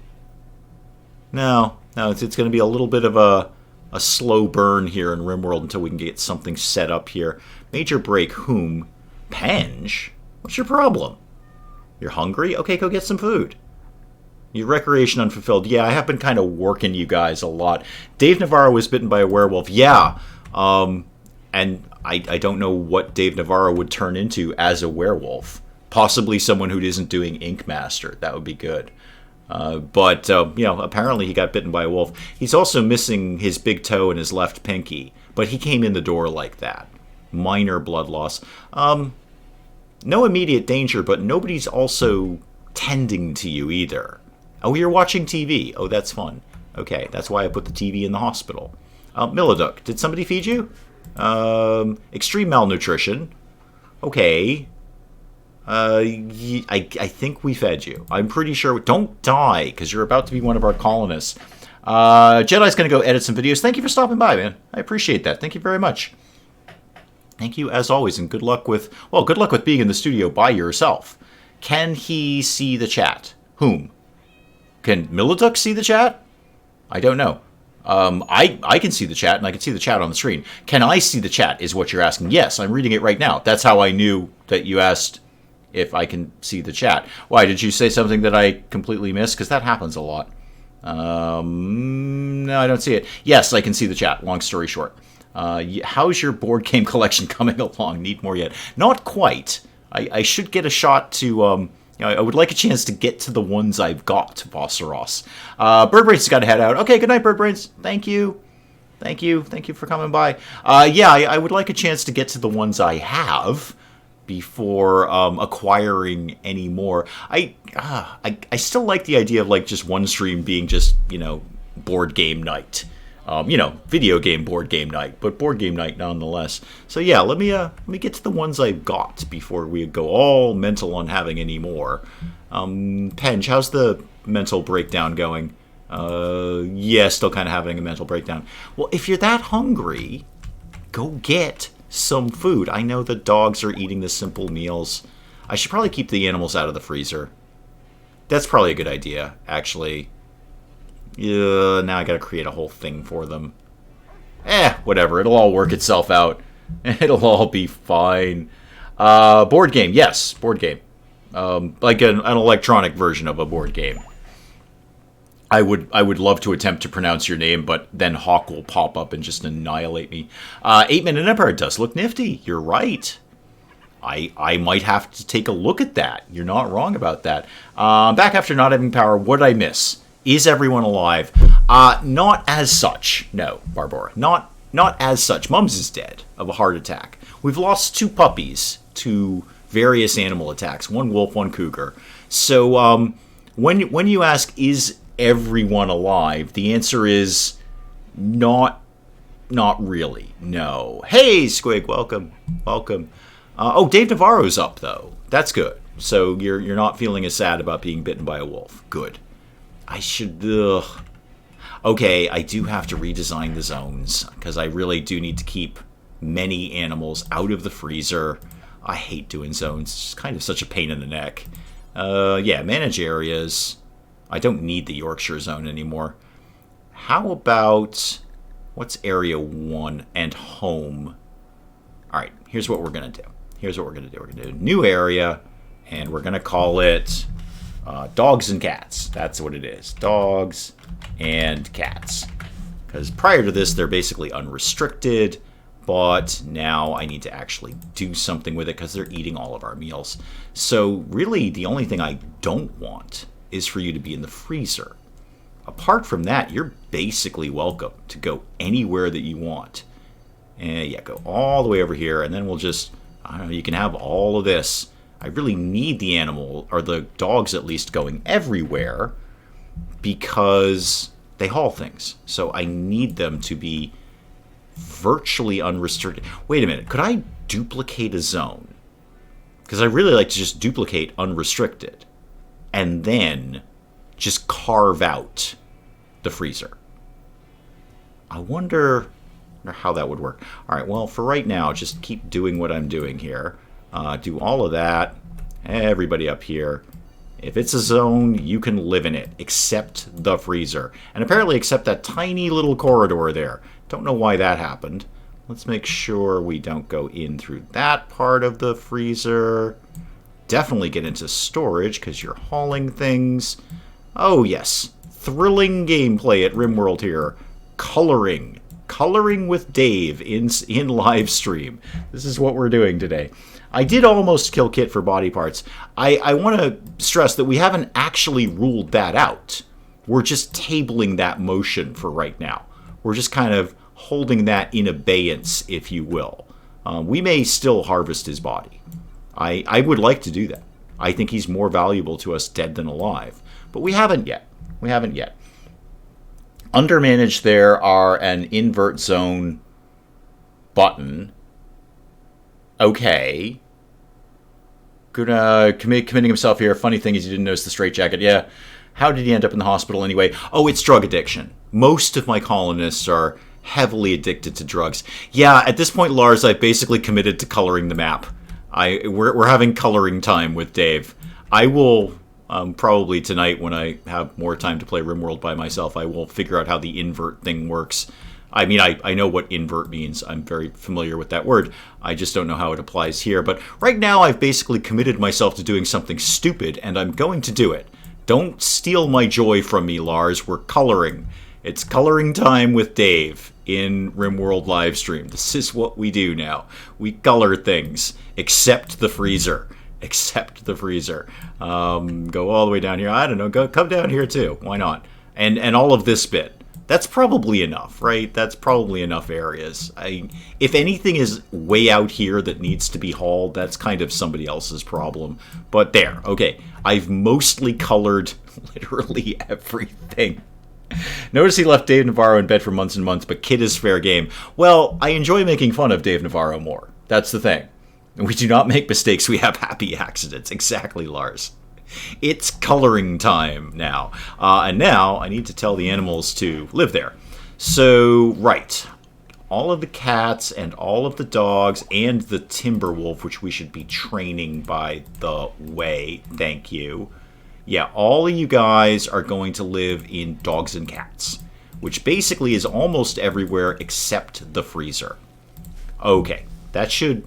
No, it's going to be a little bit of a slow burn here in RimWorld until we can get something set up here. Major break, whom? Penge? What's your problem? You're hungry? Okay, go get some food. Your recreation unfulfilled. Yeah, I have been kind of working you guys a lot. Dave Navarro was bitten by a werewolf. Yeah. And I don't know what Dave Navarro would turn into as a werewolf. Possibly someone who isn't doing Ink Master. That would be good. But apparently he got bitten by a wolf. He's also missing his big toe and his left pinky. But he came in the door like that. Minor blood loss. No immediate danger, but nobody's also tending to you either. Oh, you're watching TV. Oh, that's fun. Okay, that's why I put the TV in the hospital. Milladuk, did somebody feed you? Extreme malnutrition. Okay. I think we fed you. I'm pretty sure. Don't die, because you're about to be one of our colonists. Jedi's going to go edit some videos. Thank you for stopping by, man. I appreciate that. Thank you very much. Thank you, as always, and good luck with being in the studio by yourself. Can he see the chat? Whom? Can Milladuk see the chat? I don't know. I can see the chat, and I can see the chat on the screen. Can I see the chat, is what you're asking. Yes, I'm reading it right now. That's how I knew that you asked if I can see the chat. Why, did you say something that I completely missed? Because that happens a lot. No, I don't see it. Yes, I can see the chat, long story short. How's your board game collection coming along? Need more yet? Not quite. I should get a shot to... I would like a chance to get to the ones I've got, Bosseros. Birdbrains has got to head out. Okay, good night, Birdbrains. Thank you. Thank you for coming by. I would like a chance to get to the ones I have before acquiring any more. I still like the idea of like just one stream being just, board game night. Video game board game night, but board game night nonetheless. So yeah, let me get to the ones I've got before we go all mental on having any more. Penge, how's the mental breakdown going? Yeah, still kind of having a mental breakdown. Well, if you're that hungry, go get some food. I know the dogs are eating the simple meals. I should probably keep the animals out of the freezer. That's probably a good idea, actually. Now I gotta create a whole thing for them. Whatever. It'll all work itself out. It'll all be fine. Board game. Yes, board game. Like an electronic version of a board game. I would love to attempt to pronounce your name, but then Hawk will pop up and just annihilate me. 8-Minute Empire does look nifty. You're right. I might have to take a look at that. You're not wrong about that. Back after not having power, what did I miss? Is everyone alive? Not as such. No, Barbara. Not as such. Mums is dead of a heart attack. We've lost 2 puppies to various animal attacks. 1 wolf, 1 cougar. So when you ask, is everyone alive? The answer is not really. No. Hey, Squig, welcome. Oh, Dave Navarro's up though. That's good. So you're not feeling as sad about being bitten by a wolf. Good. I should... Okay, I do have to redesign the zones, because I really do need to keep many animals out of the freezer. I hate doing zones. It's kind of such a pain in the neck. Yeah, manage areas. I don't need the Yorkshire zone anymore. How about... What's area 1 and home? Alright, here's what we're going to do. We're going to do a new area, and we're going to call it... dogs and cats. That's what it is. Dogs and cats. Because prior to this, they're basically unrestricted. But now I need to actually do something with it because they're eating all of our meals. So really, the only thing I don't want is for you to be in the freezer. Apart from that, you're basically welcome to go anywhere that you want. And yeah, go all the way over here, and then we'll just, I don't know, you can have all of this. I really need the animal, or the dogs at least, going everywhere because they haul things. So I need them to be virtually unrestricted. Wait a minute, could I duplicate a zone? Because I really like to just duplicate unrestricted and then just carve out the freezer. I wonder how that would work. All right, well, for right now, just keep doing what I'm doing here. Do all of that. Everybody up here. If it's a zone, you can live in it, except the freezer. And apparently except that tiny little corridor there. Don't know why that happened. Let's make sure we don't go in through that part of the freezer. Definitely get into storage, because you're hauling things. Oh, yes. Thrilling gameplay at RimWorld here. Coloring. Coloring with Dave in live stream. This is what we're doing today. I did almost kill Kit for body parts. I want to stress that we haven't actually ruled that out. We're just tabling that motion for right now. We're just kind of holding that in abeyance, if you will. We may still harvest his body. I would like to do that. I think he's more valuable to us dead than alive. But we haven't yet. We haven't yet. Undermanaged there are an invert zone button. Okay. Committing himself here. Funny thing is he didn't notice the straitjacket. Yeah. How did he end up in the hospital anyway? Oh, it's drug addiction. Most of my colonists are heavily addicted to drugs. Yeah, at this point, Lars, I've basically committed to coloring the map. We're having coloring time with Dave. I will probably tonight, when I have more time to play RimWorld by myself, I will figure out how the invert thing works. I mean, I know what invert means. I'm very familiar with that word. I just don't know how it applies here. But right now, I've basically committed myself to doing something stupid, and I'm going to do it. Don't steal my joy from me, Lars. We're coloring. It's coloring time with Dave in RimWorld livestream. This is what we do now. We color things, except the freezer. Except the freezer. Go all the way down here. I don't know. Come down here too. Why not? And all of this bit. That's probably enough, right? That's probably enough areas. If anything is way out here that needs to be hauled, that's kind of somebody else's problem. But there, okay. I've mostly colored literally everything. Notice he left Dave Navarro in bed for months and months, but Kid is fair game. Well, I enjoy making fun of Dave Navarro more. That's the thing. We do not make mistakes, we have happy accidents. Exactly, Lars. It's coloring time now. And now I need to tell the animals to live there. So, right. All of the cats and all of the dogs and the timber wolf, which we should be training by the way. Thank you. Yeah, all of you guys are going to live in dogs and cats, which basically is almost everywhere except the freezer. Okay, that should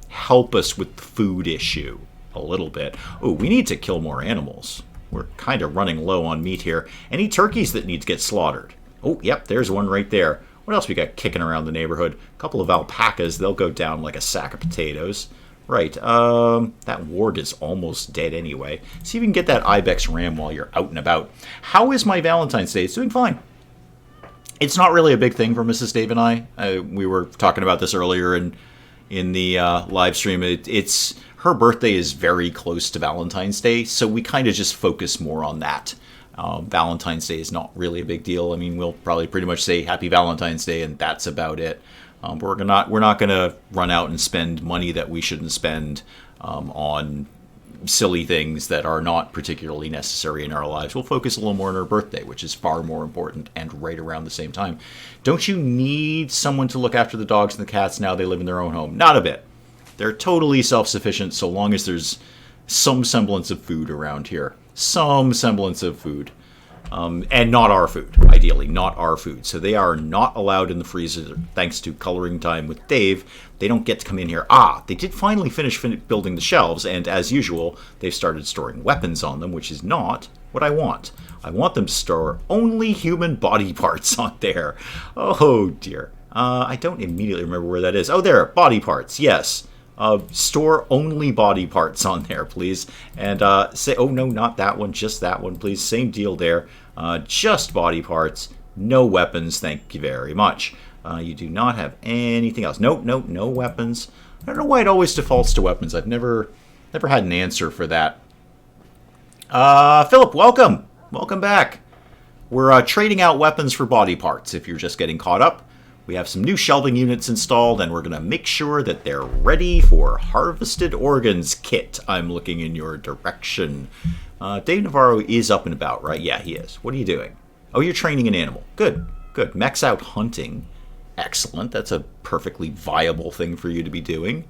help us with the food issue a little bit. Oh, we need to kill more animals. We're kind of running low on meat here. Any turkeys that need to get slaughtered? Oh, yep, there's one right there. What else we got kicking around the neighborhood? A couple of alpacas. They'll go down like a sack of potatoes. Right, that warg is almost dead anyway. See if you can get that ibex ram while you're out and about. How is my Valentine's Day? It's doing fine. It's not really a big thing for Mrs. Dave and I. We were talking about this earlier in the live stream. It's her birthday is very close to Valentine's Day, so we kind of just focus more on that. Valentine's Day is not really a big deal. I mean, we'll probably pretty much say Happy Valentine's Day, and that's about it. We're not going to run out and spend money that we shouldn't spend on silly things that are not particularly necessary in our lives. We'll focus a little more on her birthday, which is far more important, and right around the same time. Don't you need someone to look after the dogs and the cats now they live in their own home? Not a bit. They're totally self-sufficient so long as there's some semblance of food around here. Some semblance of food. And not our food, ideally, not our food. So they are not allowed in the freezer, thanks to coloring time with Dave. They don't get to come in here. They did finally finish building the shelves, and as usual, they've started storing weapons on them, which is not what I want. I want them to store only human body parts on there. Oh, dear. I don't immediately remember where that is. Oh, there, body parts, yes. Store only body parts on there, please. And say, oh no, not that one, just that one, please. Same deal there. Just body parts, no weapons, thank you very much. You do not have anything else. Nope, no weapons. I don't know why it always defaults to weapons. I've never had an answer for that. Philip, welcome. Welcome back. We're trading out weapons for body parts, if you're just getting caught up. We have some new shelving units installed, and we're going to make sure that they're ready for Harvested Organs kit. I'm looking in your direction. Dave Navarro is up and about, right? Yeah, he is. What are you doing? Oh, you're training an animal. Good. Mech's out hunting. Excellent. That's a perfectly viable thing for you to be doing.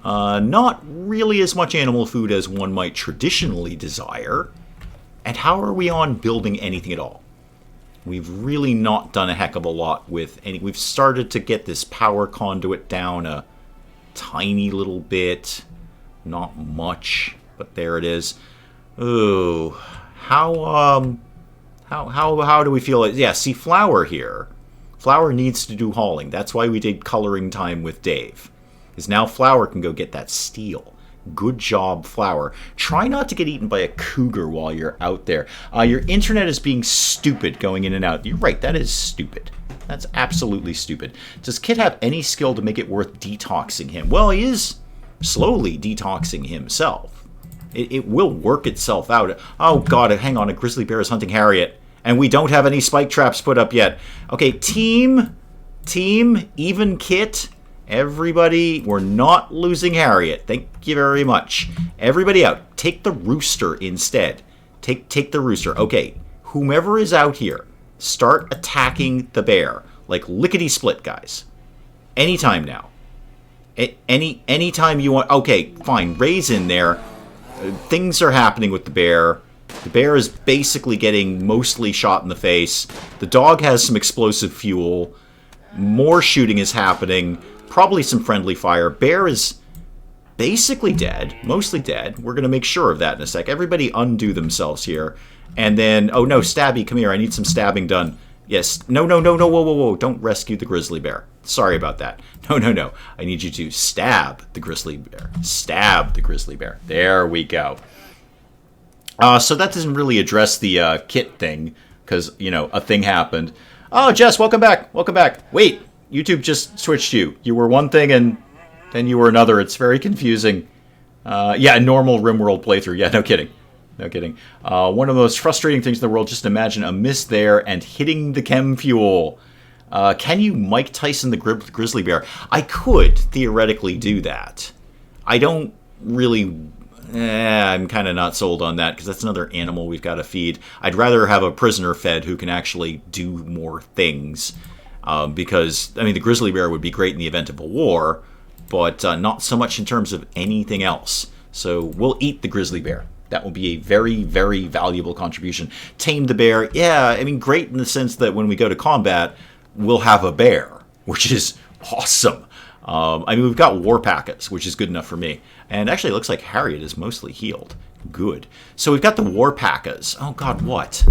Not really as much animal food as one might traditionally desire. And how are we on building anything at all? We've really not done a heck of a lot with any. We've started to get this power conduit down a tiny little bit. Not much, but there it is. Ooh, how do we feel? Yeah, see, Flower here. Flower needs to do hauling. That's why we did coloring time with Dave. Because now Flower can go get that steel. Good job, Flower. Try not to get eaten by a cougar while you're out there. Your internet is being stupid going in and out. You're right, that is stupid. That's absolutely stupid. Does Kit have any skill to make it worth detoxing him? Well, he is slowly detoxing himself. It will work itself out. Oh, God, hang on. A grizzly bear is hunting Harriet. And we don't have any spike traps put up yet. Okay, team, even Kit. Everybody, we're not losing Harriet. Thank you very much. Everybody out. Take the rooster instead. Take the rooster. Okay, whomever is out here, start attacking the bear. Like lickety-split, guys. Anytime now. Anytime you want. Okay, fine. Ray's in there. Things are happening with the bear. The bear is basically getting mostly shot in the face. The dog has some explosive fuel. More shooting is happening. Probably some friendly fire. Bear is basically dead. Mostly dead. We're going to make sure of that in a sec. Everybody undo themselves here. And then, oh no, Stabby, come here. I need some stabbing done. Yes. No. Whoa. Don't rescue the grizzly bear. Sorry about that. No. I need you to stab the grizzly bear. Stab the grizzly bear. There we go. So that doesn't really address the Kit thing. Because, a thing happened. Oh, Jess, welcome back. Wait. YouTube just switched you. You were one thing and then you were another. It's very confusing. Yeah, normal RimWorld playthrough. Yeah, no kidding. One of the most frustrating things in the world, just imagine a miss there and hitting the chem fuel. Can you Mike Tyson the grizzly bear? I could theoretically do that. I don't really... I'm kind of not sold on that because that's another animal we've got to feed. I'd rather have a prisoner fed who can actually do more things. Because, the grizzly bear would be great in the event of a war, but not so much in terms of anything else. So we'll eat the grizzly bear. That will be a very, very valuable contribution. Tame the bear, yeah, great in the sense that when we go to combat, we'll have a bear, which is awesome. We've got war packets, which is good enough for me. And actually, it looks like Harriet is mostly healed. Good. So we've got the war packets. Oh, God, what?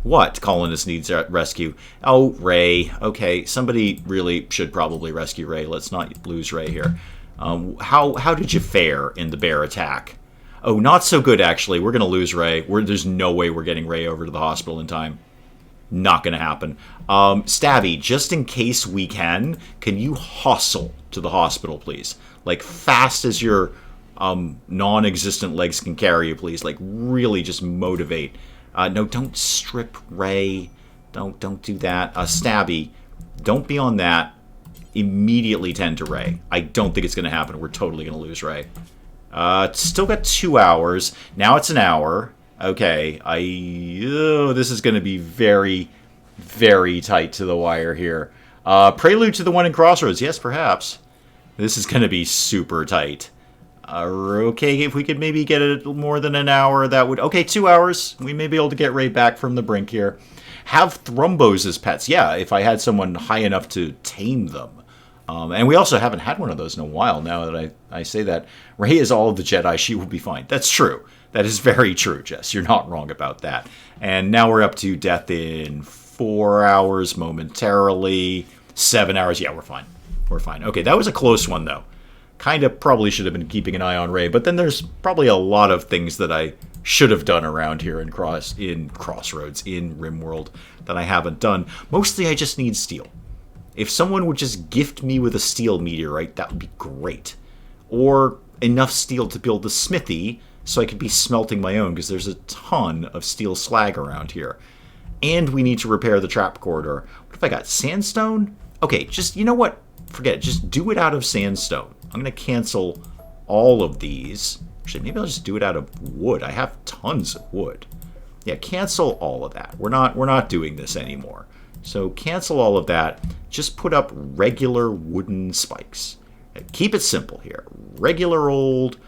What colonist needs rescue? Oh, Ray. Okay, somebody really should probably rescue Ray. Let's not lose Ray here. How did you fare in the bear attack? Oh, not so good, actually. We're going to lose Ray. There's no way we're getting Ray over to the hospital in time. Not going to happen. Stabby, just in case we can you hustle to the hospital, please? Like, fast as your non-existent legs can carry you, please. Like, really just motivate. No, don't strip Ray. Don't do that. Stabby, don't be on that. Immediately tend to Ray. I don't think it's going to happen. We're totally going to lose Ray. Still got 2 hours. Now it's an hour. Okay. This is going to be very, very tight to the wire here. Prelude to the one in Crossroads. Yes, perhaps. This is going to be super tight. Okay, if we could maybe get it more than an hour, that would... Okay, 2 hours. We may be able to get Ray back from the brink here. Have Thrumbos as pets. Yeah, if I had someone high enough to tame them. And we also haven't had one of those in a while, now that I say that. Ray is all of the Jedi. She will be fine. That's true. That is very true, Jess. You're not wrong about that. And now we're up to death in 4 hours momentarily. 7 hours. Yeah, we're fine. We're fine. Okay, that was a close one, though. Kind of probably should have been keeping an eye on Ray, but then there's probably a lot of things that I should have done around here in Crossroads, in RimWorld, that I haven't done. Mostly I just need steel. If someone would just gift me with a steel meteorite, that would be great. Or enough steel to build the smithy so I could be smelting my own, because there's a ton of steel slag around here. And we need to repair the trap corridor. What if I got sandstone? Okay, just, you know what? Forget it. Just do it out of sandstone. I'm going to cancel all of these. Actually, maybe I'll just do it out of wood. I have tons of wood. Yeah, cancel all of that. We're not doing this anymore. So cancel all of that. Just put up regular wooden spikes. Keep it simple here. Regular old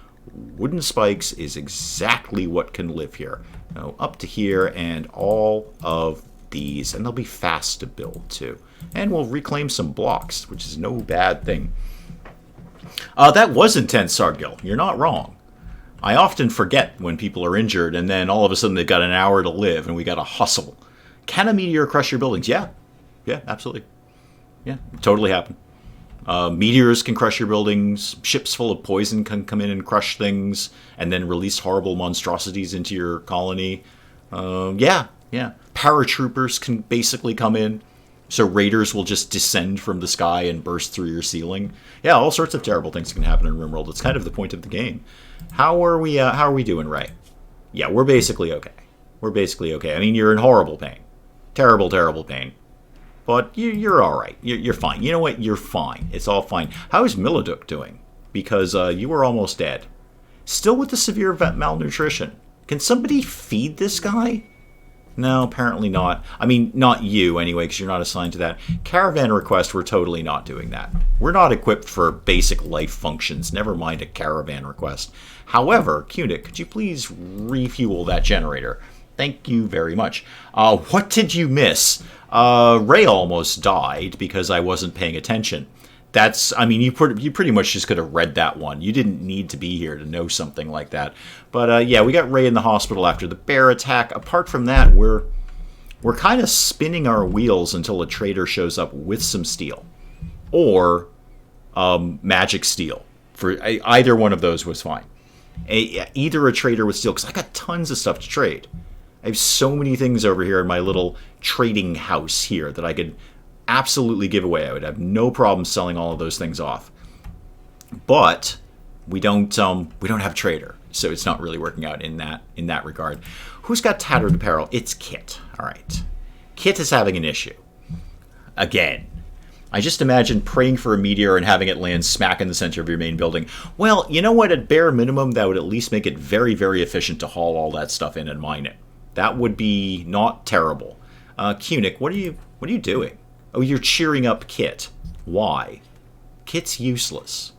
wooden spikes is exactly what can live here. Now, up to here and all of these. And they'll be fast to build, too. And we'll reclaim some blocks, which is no bad thing. That was intense, Sargil. You're not wrong. I often forget when people are injured, and then all of a sudden they've got an hour to live, and we got to hustle. Can a meteor crush your buildings? Yeah, absolutely. Yeah, totally happen. Meteors can crush your buildings. Ships full of poison can come in and crush things, and then release horrible monstrosities into your colony. Yeah. Paratroopers can basically come in. So raiders will just descend from the sky and burst through your ceiling. Yeah, all sorts of terrible things can happen in RimWorld. It's kind of the point of the game. How are we doing, Ray? Yeah, we're basically okay. I mean, you're in horrible pain. Terrible, terrible pain. But you're all right. You're fine. You know what? You're fine. It's all fine. How is Miliduk doing? Because you were almost dead. Still with the severe malnutrition. Can somebody feed this guy? No, apparently not. I mean, not you, anyway, because you're not assigned to that. Caravan request, we're totally not doing that. We're not equipped for basic life functions, never mind a caravan request. However, Cunic, could you please refuel that generator? Thank you very much. What did you miss? Ray almost died because I wasn't paying attention. You pretty much just could have read that one. You didn't need to be here to know something like that. But yeah, we got Ray in the hospital after the bear attack. Apart from that, we're kind of spinning our wheels until a trader shows up with some steel. Or magic steel. For either one of those was fine. Either a trader with steel, because I got tons of stuff to trade. I have so many things over here in my little trading house here that I could absolutely give away. I would have no problem selling all of those things off. But we don't have a trader, so it's not really working out in that regard. Who's got tattered apparel? It's Kit. All right. Kit is having an issue. Again. I just imagine praying for a meteor and having it land smack in the center of your main building. Well, you know what? At bare minimum, that would at least make it very, very efficient to haul all that stuff in and mine it. That would be not terrible. Cunic, what are you doing? Oh, you're cheering up Kit. Why? Kit's useless.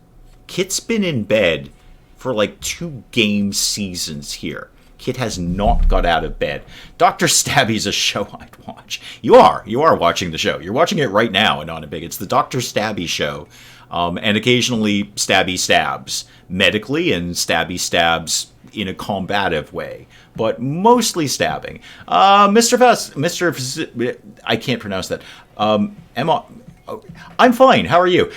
Kit's been in bed for like 2 game seasons here. Kit has not got out of bed. Dr. Stabby's a show I'd watch. You are watching the show. You're watching it right now and on a big. It's the Dr. Stabby show. And occasionally Stabby stabs medically and Stabby stabs in a combative way, but mostly stabbing. I can't pronounce that. Emma, I'm fine. How are you?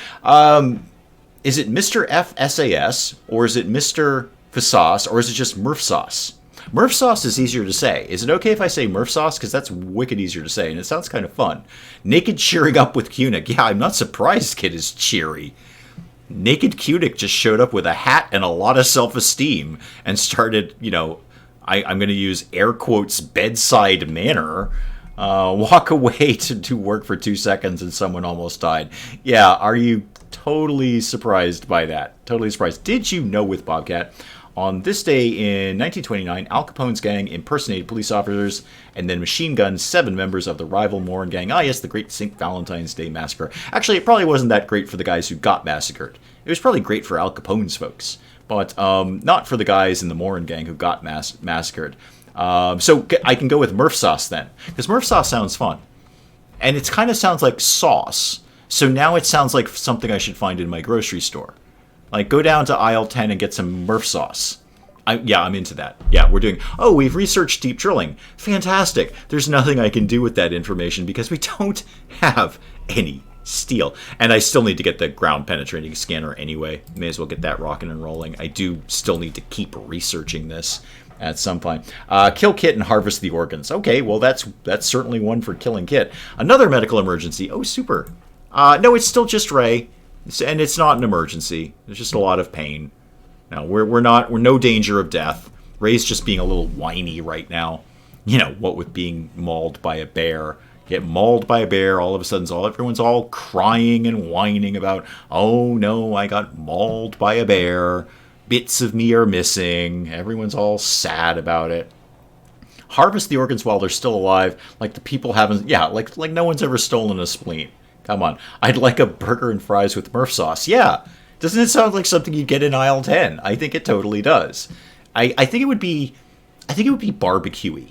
Is it Mr. FSAS or is it Mr. Fasas or is it just Murph Sauce? Murph Sauce is easier to say. Is it okay if I say Murph Sauce? Because that's wicked easier to say, and it sounds kind of fun. Naked cheering up with Cunic. Yeah, I'm not surprised Kid is cheery. Naked Cunic just showed up with a hat and a lot of self-esteem and started, I'm going to use air quotes, bedside manner. Walk away to do work for 2 seconds and someone almost died. Yeah, are you totally surprised by that? Totally surprised. Did you know with Bobcat, on this day in 1929, Al Capone's gang impersonated police officers and then machine gunned 7 members of the rival Morin gang. Ah, yes, the Great St. Valentine's Day Massacre. Actually, it probably wasn't that great for the guys who got massacred. It was probably great for Al Capone's folks, but not for the guys in the Morin gang who got massacred. So I can go with Murph Sauce then, because Murph Sauce sounds fun. And it kind of sounds like sauce, so now it sounds like something I should find in my grocery store. Like, go down to aisle 10 and get some Murph Sauce. I'm into that. Yeah, we've researched deep drilling. Fantastic. There's nothing I can do with that information because we don't have any Steel. And I still need to get the ground penetrating scanner anyway. May as well get that rocking and rolling. I do still need to keep researching this at some point. Kill Kit and harvest the organs. Okay, well that's certainly one for killing Kit. Another medical emergency. Oh, super. No, it's still just Ray. And it's not an emergency. There's just a lot of pain. No, we're no danger of death. Ray's just being a little whiny right now. You know, what with being mauled by a bear. Get mauled by a bear, all of a sudden everyone's all crying and whining about, oh no, I got mauled by a bear. Bits of me are missing. Everyone's all sad about it. Harvest the organs while they're still alive, like the people haven't, like no one's ever stolen a spleen. Come on. I'd like a burger and fries with Murph sauce. Yeah. Doesn't it sound like something you'd get in aisle 10? I think it totally does. I think it would be barbecue-y.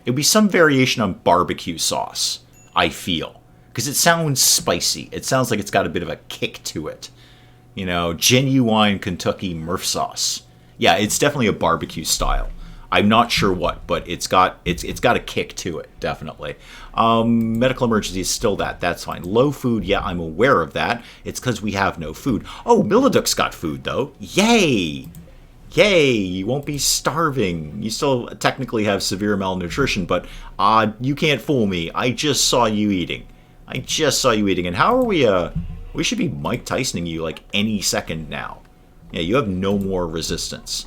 It would be some variation on barbecue sauce, I feel. Because it sounds spicy. It sounds like it's got a bit of a kick to it. You know, genuine Kentucky Murph sauce. Yeah, it's definitely a barbecue style. I'm not sure what, but it's got a kick to it, definitely. Medical emergency is still that. That's fine. Low food, yeah, I'm aware of that. It's because we have no food. Oh, Milliduck's got food, though. Yay! Yay, you won't be starving. You still technically have severe malnutrition, but you can't fool me. I just saw you eating. And how are we, we should be Mike Tysoning you like any second now. Yeah, you have no more resistance.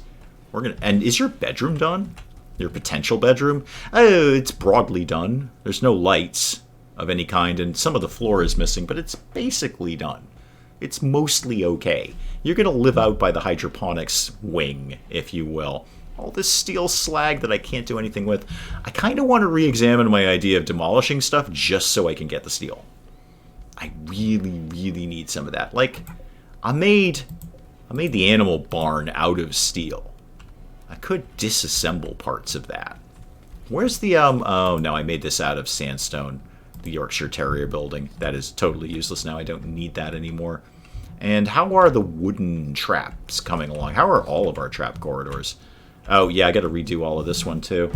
And is your bedroom done? Your potential bedroom? Oh, it's broadly done. There's no lights of any kind, and some of the floor is missing, but it's basically done. It's mostly okay. You're going to live out by the hydroponics wing, if you will. All this steel slag that I can't do anything with. I kind of want to re-examine my idea of demolishing stuff just so I can get the steel. I really, really need some of that. Like, I made the animal barn out of steel. I could disassemble parts of that. Where's the, oh no, I made this out of sandstone. The Yorkshire Terrier building. That is totally useless now. I don't need that anymore. And how are the wooden traps coming along? How are all of our trap corridors? Oh, yeah, I got to redo all of this one, too.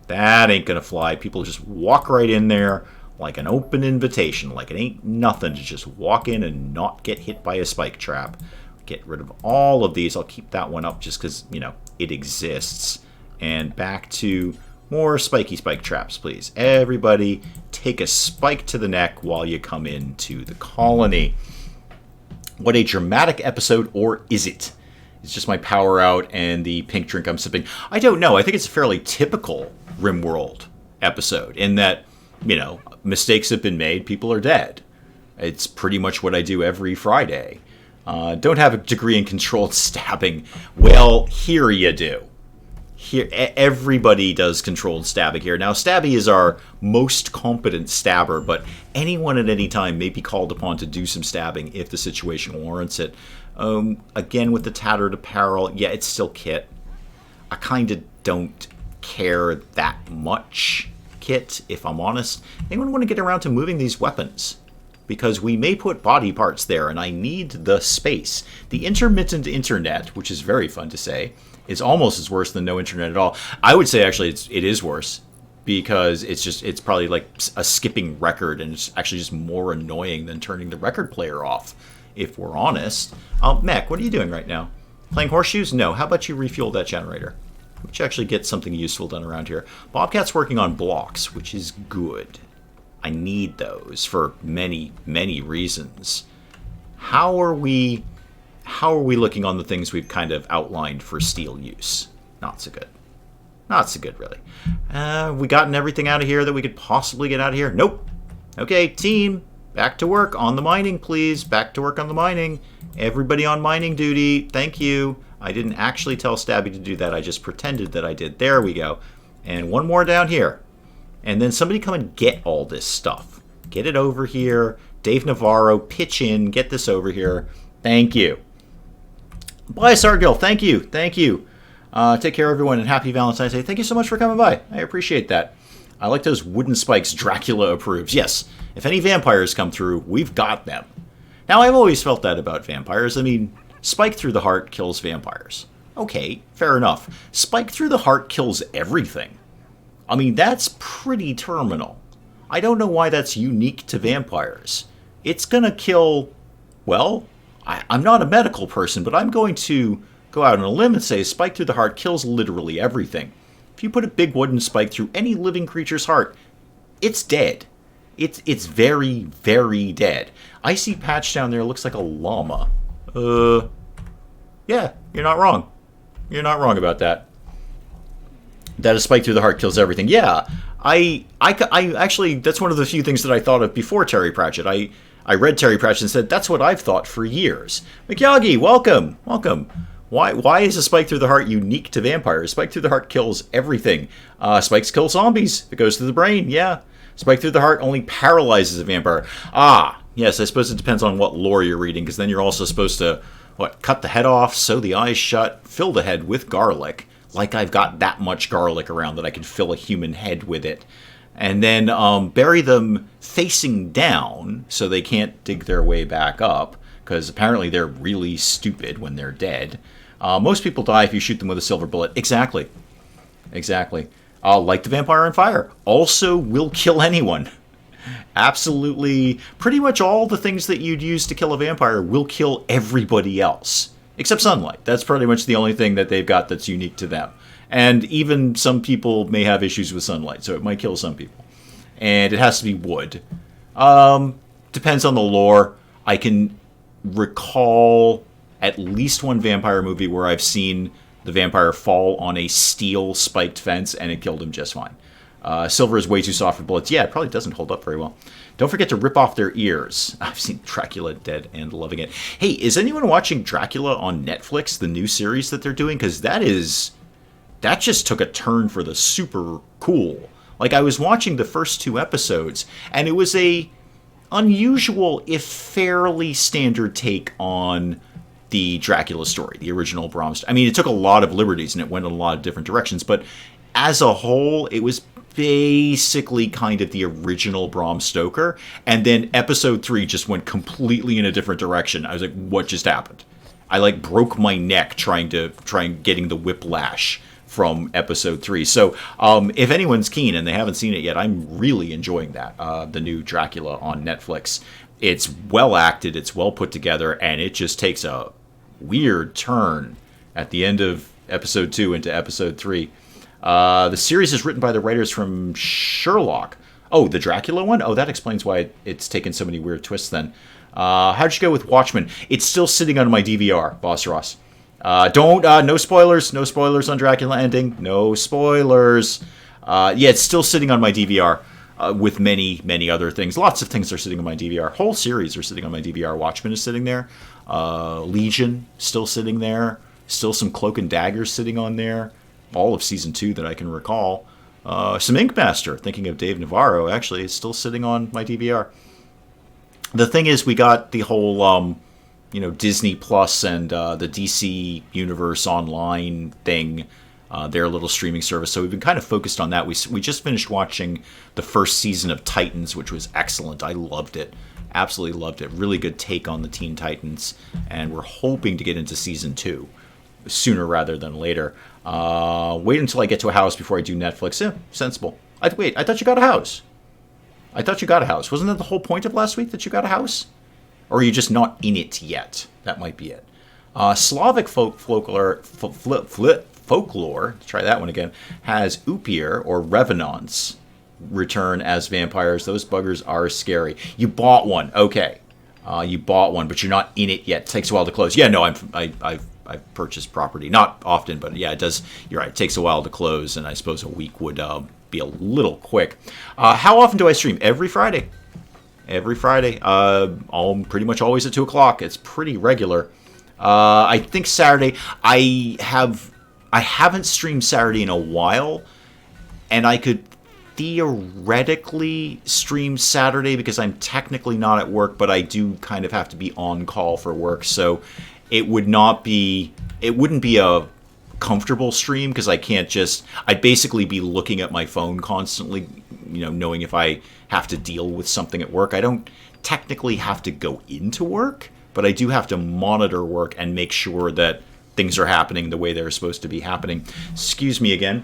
That ain't going to fly. People just walk right in there like an open invitation, like it ain't nothing to just walk in and not get hit by a spike trap. Get rid of all of these. I'll keep that one up just because, you know, it exists. And back to more spiky spike traps, please. Everybody take a spike to the neck while you come into the colony. What a dramatic episode, or is it? It's just my power out and the pink drink I'm sipping. I don't know. I think it's a fairly typical RimWorld episode in that, you know, mistakes have been made, people are dead. It's pretty much what I do every Friday. Don't have a degree in controlled stabbing. Well, here you do. Here, everybody does controlled stabbing here. Now, Stabby is our most competent stabber, but anyone at any time may be called upon to do some stabbing if the situation warrants it. Again, with the tattered apparel, yeah, it's still Kit. I kind of don't care that much, Kit, if I'm honest. Anyone want to get around to moving these weapons? Because we may put body parts there, and I need the space. The intermittent internet, which is very fun to say, is almost as worse than no internet at all. I would say, actually, it is worse. Because it's probably like a skipping record, and it's actually just more annoying than turning the record player off, if we're honest. Mech, what are you doing right now? Playing horseshoes? No. How about you refuel that generator? Which actually gets something useful done around here. Bobcat's working on blocks, which is good. I need those for many, many reasons. How are we looking on the things we've kind of outlined for steel use? Not so good. Not so good, really. We gotten everything out of here that we could possibly get out of here? Nope. Okay, team, back to work on the mining, please. Back to work on the mining. Everybody on mining duty. Thank you. I didn't actually tell Stabby to do that. I just pretended that I did. There we go. And one more down here. And then somebody come and get all this stuff. Get it over here. Dave Navarro, pitch in. Get this over here. Thank you. Bye, Sargil. Thank you. Thank you. Take care, everyone, and happy Valentine's Day. Thank you so much for coming by. I appreciate that. I like those wooden spikes Dracula approves. Yes, if any vampires come through, we've got them. Now, I've always felt that about vampires. I mean, spike through the heart kills vampires. Okay, fair enough. Spike through the heart kills everything. I mean, that's pretty terminal. I don't know why that's unique to vampires. it's going to kill, well, I'm not a medical person, but I'm going to go out on a limb and say a spike through the heart kills literally everything. If you put a big wooden spike through any living creature's heart, it's dead. It's very, very dead. I see Patch down there looks like a llama. Yeah, you're not wrong. You're not wrong about that. That a spike through the heart kills everything. Yeah, I actually, that's one of the few things that I thought of before Terry Pratchett. I read Terry Pratchett and said, that's what I've thought for years. McYagi, welcome. Why is a spike through the heart unique to vampires? Spike through the heart kills everything. Spikes kill zombies. If it goes through the brain, yeah. Spike through the heart only paralyzes a vampire. Yes, I suppose it depends on what lore you're reading, because then you're also supposed to, cut the head off, sew the eyes shut, fill the head with garlic. Like I've got that much garlic around that I can fill a human head with it. And then bury them facing down so they can't dig their way back up, because apparently they're really stupid when they're dead. Most people die if you shoot them with a silver bullet. Exactly. Like the vampire on fire. Also will kill anyone. Absolutely. Pretty much all the things that you'd use to kill a vampire will kill everybody else. Except sunlight. That's pretty much the only thing that they've got that's unique to them. And even some people may have issues with sunlight, so it might kill some people. And it has to be wood. Depends on the lore. I can recall at least one vampire movie where I've seen the vampire fall on a steel spiked fence and it killed him just fine. Silver is way too soft for bullets. Yeah, it probably doesn't hold up very well. Don't forget to rip off their ears. I've seen Dracula dead and loving it. Hey, is anyone watching Dracula on Netflix, the new series that they're doing? Because that just took a turn for the super cool. Like, I was watching the first 2 episodes, and it was a unusual, if fairly standard take on the Dracula story, the original Bram Stoker. I mean, it took a lot of liberties, and it went in a lot of different directions, but as a whole, it was basically kind of the original Bram Stoker, and then episode 3 just went completely in a different direction. I was like, what just happened? I broke my neck trying getting the whiplash from episode 3. So if anyone's keen and they haven't seen it yet, I'm really enjoying that, the new Dracula on Netflix. It's well acted, it's well put together, and it just takes a weird turn at the end of episode 2 into episode 3. The series is written by the writers from Sherlock. Oh, the Dracula one? Oh, that explains why it's taken so many weird twists then. How'd you go with Watchmen? It's still sitting on my DVR, Boss Ross. No spoilers. No spoilers on Dracula ending. No spoilers. It's still sitting on my DVR with many, many other things. Lots of things are sitting on my DVR. Whole series are sitting on my DVR. Watchmen is sitting there. Legion, still sitting there. Still some Cloak and Daggers sitting on there. All of season 2 that I can recall. Some Ink Master, thinking of Dave Navarro, actually, is still sitting on my DVR. The thing is, we got the whole, Disney Plus and the DC Universe Online thing, their little streaming service. So we've been kind of focused on that. We just finished watching the first season of Titans, which was excellent. I loved it. Absolutely loved it. Really good take on the Teen Titans. And we're hoping to get into season 2 sooner rather than later. Wait until I get to a house before I do Netflix. Yeah, sensible. I thought you got a house. Wasn't that the whole point of last week, that you got a house? Or are you just not in it yet? That might be it. Slavic folklore, let's try that one again, has Upir, or Revenants, return as vampires. Those buggers are scary. You bought one. Okay. You bought one, but you're not in it yet. It takes a while to close. Yeah, no, I've purchased property. Not often, but yeah, it does. You're right. It takes a while to close, and I suppose a week would be a little quick. How often do I stream? Every Friday. I'm pretty much always at 2 o'clock. It's pretty regular. I think Saturday, I haven't streamed Saturday in a while, and I could theoretically stream Saturday because I'm technically not at work, but I do kind of have to be on call for work, so it wouldn't be a comfortable stream because I'd basically be looking at my phone constantly, knowing if I have to deal with something at work. I don't technically have to go into work, but I do have to monitor work and make sure that things are happening the way they're supposed to be happening. Excuse me again.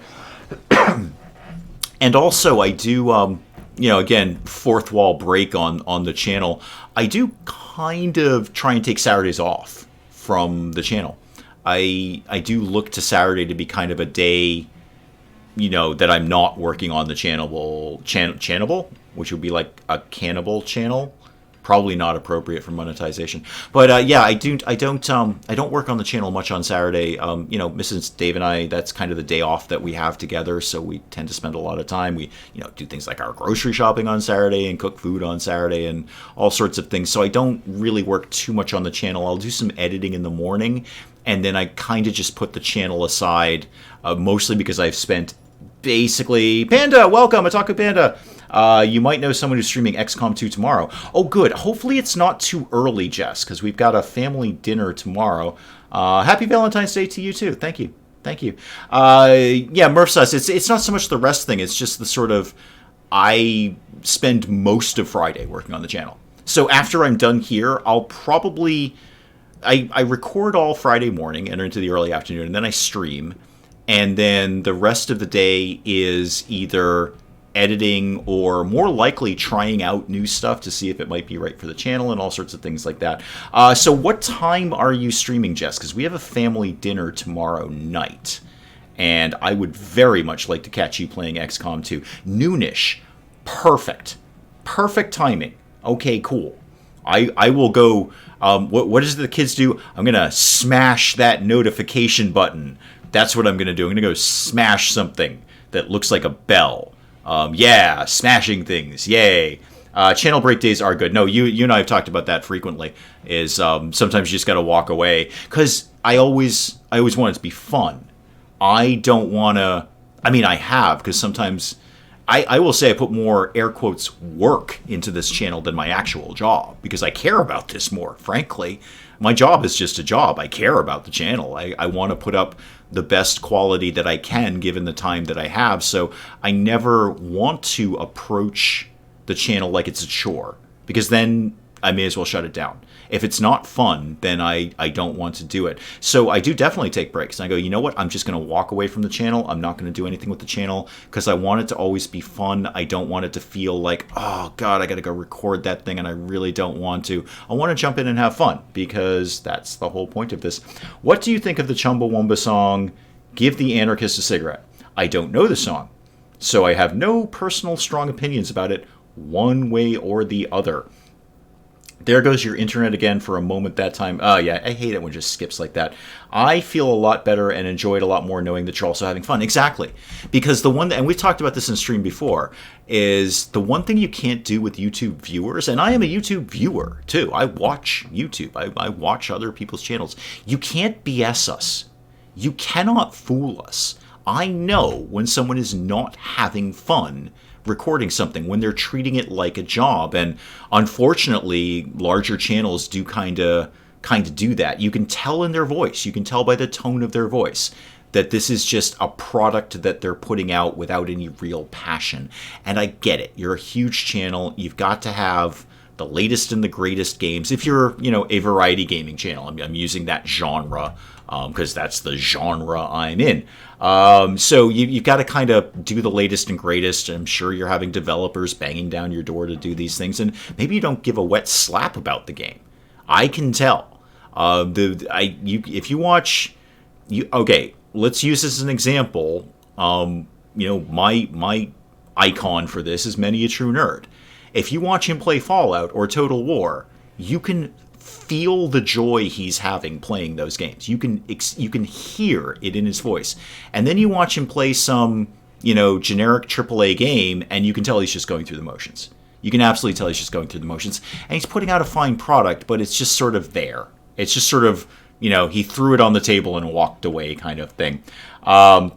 And also, I do again, fourth wall break on the channel. I do kind of try and take Saturdays off from the channel. I do look to Saturday to be kind of a day, that I'm not working on the channel, which would be like a cannibal channel. Probably not appropriate for monetization, but yeah, I don't work on the channel much on Saturday. Mrs. Dave and I, that's kind of the day off that we have together, so we tend to spend a lot of time. We do things like our grocery shopping on Saturday and cook food on Saturday and all sorts of things. So I don't really work too much on the channel. I'll do some editing in the morning, and then I kind of just put the channel aside, mostly because I've spent basically Panda, welcome, Otaku Panda. You might know someone who's streaming XCOM 2 tomorrow. Oh, good. Hopefully it's not too early, Jess, because we've got a family dinner tomorrow. Happy Valentine's Day to you, too. Thank you. Yeah, Murph says, it's not so much the rest thing. It's just the sort of, I spend most of Friday working on the channel. So after I'm done here, I'll probably, I record all Friday morning, enter into the early afternoon, and then I stream. And then the rest of the day is either editing or more likely trying out new stuff to see if it might be right for the channel and all sorts of things like that. So what time are you streaming, Jess? Because we have a family dinner tomorrow night, and I would very much like to catch you playing XCOM 2. Noonish. Perfect timing. Okay, cool. I will go, what does the kids do? I'm going to smash that notification button. That's what I'm going to do. I'm going to go smash something that looks like a bell. Yeah, smashing things. Yay. Channel break days are good. No, you and I have talked about that frequently, is sometimes you just got to walk away. Because I always want it to be fun. I don't want to... I mean, I have, because sometimes... I will say I put more, air quotes, work into this channel than my actual job, because I care about this more, frankly. My job is just a job. I care about the channel. I want to put up the best quality that I can given the time that I have, so I never want to approach the channel like it's a chore, because then I may as well shut it down. If it's not fun, then I don't want to do it. So I do definitely take breaks. And I go, you know what? I'm just going to walk away from the channel. I'm not going to do anything with the channel because I want it to always be fun. I don't want it to feel like, oh, God, I got to go record that thing, and I really don't want to. I want to jump in and have fun because that's the whole point of this. What do you think of the Chumbawamba song, Give the Anarchist a Cigarette? I don't know the song, so I have no personal strong opinions about it one way or the other. There goes your internet again for a moment that time. Oh, yeah, I hate it when it just skips like that. I feel a lot better and enjoy it a lot more knowing that you're also having fun. Exactly. Because the one, and we've talked about this in stream before, is the one thing you can't do with YouTube viewers, and I am a YouTube viewer too. I watch YouTube. I watch other people's channels. You can't BS us. You cannot fool us. I know when someone is not having fun recording something, when they're treating it like a job. And unfortunately, larger channels do kind of do that. You can tell in their voice, you can tell by the tone of their voice that this is just a product that they're putting out without any real passion. And I get it. You're a huge channel. You've got to have the latest and the greatest games. If you're, a variety gaming channel, I'm using that genre because that's the genre I'm in. So you've got to kind of do the latest and greatest. I'm sure you're having developers banging down your door to do these things, and maybe you don't give a wet slap about the game. I can tell. If you watch, okay, let's use this as an example. My icon for this is Many a True Nerd. If you watch him play Fallout or Total War, you can feel the joy he's having playing those games. You can hear it in his voice. And then you watch him play some, generic AAA game, and you can tell he's just going through the motions. You can absolutely tell he's just going through the motions. And he's putting out a fine product, but it's just sort of there. It's just sort of, he threw it on the table and walked away kind of thing. I'll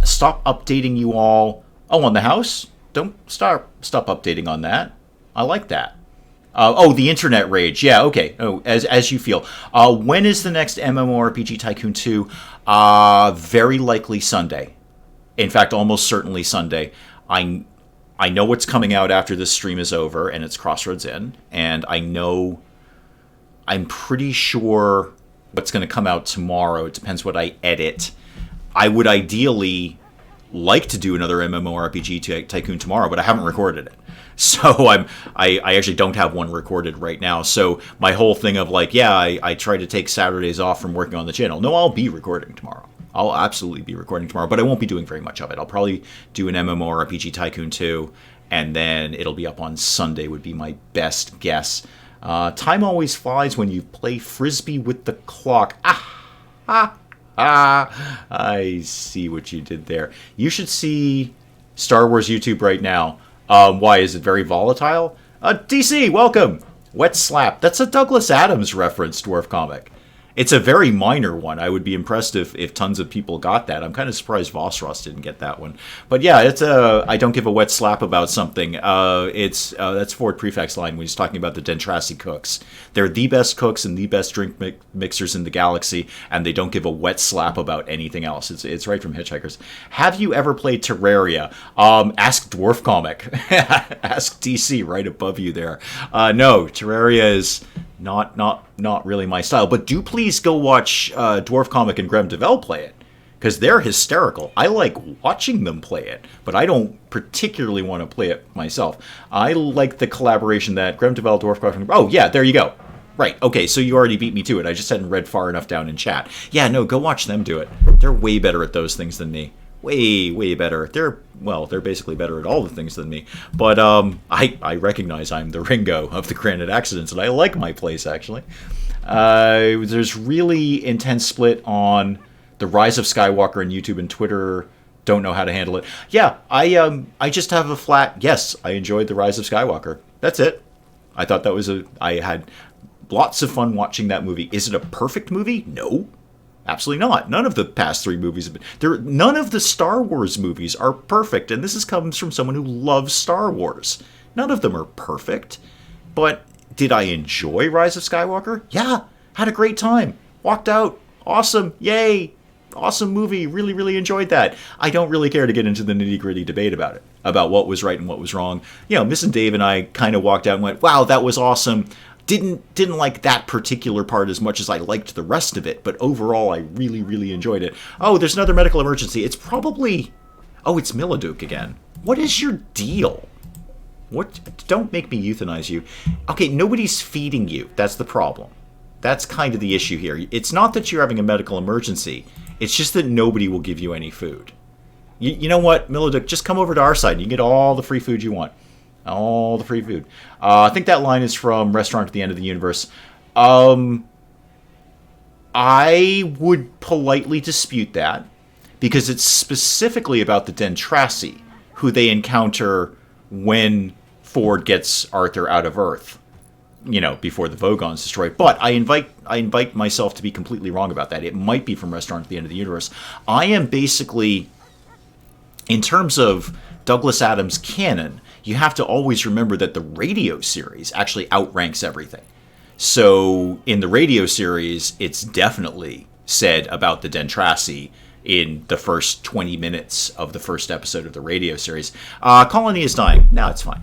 stop updating you all. Oh, on the house? Don't stop updating on that. I like that. The internet rage. Yeah, okay. Oh, as you feel. When is the next MMORPG Tycoon 2? Very likely Sunday. In fact, almost certainly Sunday. I know what's coming out after this stream is over, and it's Crossroads Inn. And I'm pretty sure what's going to come out tomorrow. It depends what I edit. I would ideally like to do another MMORPG tycoon tomorrow, but I haven't recorded it. So I actually don't have one recorded right now. So my whole thing of like, yeah, I try to take Saturdays off from working on the channel. No, I'll be recording tomorrow. I'll absolutely be recording tomorrow, but I won't be doing very much of it. I'll probably do an MMORPG Tycoon 2, and then it'll be up on Sunday would be my best guess. Time always flies when you play Frisbee with the clock. I see what you did there. You should see Star Wars YouTube right now. Why, is it very volatile? DC, welcome! Wet Slap. That's a Douglas Adams reference, Dwarf Comic. It's a very minor one. I would be impressed if tons of people got that. I'm kind of surprised Vossross didn't get that one. But yeah, it's I don't give a wet slap about something. That's Ford Prefect's line when he's talking about the Dentrasi cooks. They're the best cooks and the best drink mixers in the galaxy, and they don't give a wet slap about anything else. It's right from Hitchhikers. Have you ever played Terraria? Ask Dwarf Comic. Ask DC right above you there. No, Terraria is not really my style, but do please go watch Dwarf Comic and Graham DeVell play it, because they're hysterical. I like watching them play it, but I don't particularly want to play it myself. I like the collaboration that Graham DeVell, Dwarf Comic... Oh, yeah, there you go. Right, okay, so you already beat me to it. I just hadn't read far enough down in chat. Yeah, no, go watch them do it. They're way better at those things than me. Way better. They're basically better at all the things than me. But I recognize I'm the Ringo of the Granite Accidents, and I like my place, actually. There's really intense split on the Rise of Skywalker on YouTube and Twitter. Don't know how to handle it. Yeah, I just have a flat yes. I enjoyed the Rise of Skywalker. That's it. I thought that was I had lots of fun watching that movie. Is it a perfect movie? No. Absolutely not. None of the past three movies have been... None of the Star Wars movies are perfect, and this comes from someone who loves Star Wars. None of them are perfect, but did I enjoy Rise of Skywalker? Yeah, had a great time. Walked out. Awesome. Yay. Awesome movie. Really, really enjoyed that. I don't really care to get into the nitty-gritty debate about it, about what was right and what was wrong. You know, Miss and Dave and I kind of walked out and went, wow, that was awesome. Didn't like that particular part as much as I liked the rest of it, but overall I really, really enjoyed it. Oh, there's another medical emergency. It's probably... Oh, it's Miladuk again. What is your deal? What? Don't make me euthanize you. Okay, nobody's feeding you. That's the problem. That's kind of the issue here. It's not that you're having a medical emergency. It's just that nobody will give you any food. You know what, Miladuk, just come over to our side and you can get all the free food you want. All the free food. I think that line is from Restaurant at the End of the Universe. I would politely dispute that, because it's specifically about the Dentrasi, who they encounter when Ford gets Arthur out of Earth, you know, before the Vogons destroy. But I invite myself to be completely wrong about that. It might be from Restaurant at the End of the Universe. I am basically, in terms of Douglas Adams canon, you have to always remember that the radio series actually outranks everything. So in the radio series, it's definitely said about the Dentrasi in the first 20 minutes of the first episode of the radio series. Colony is dying. No, it's fine.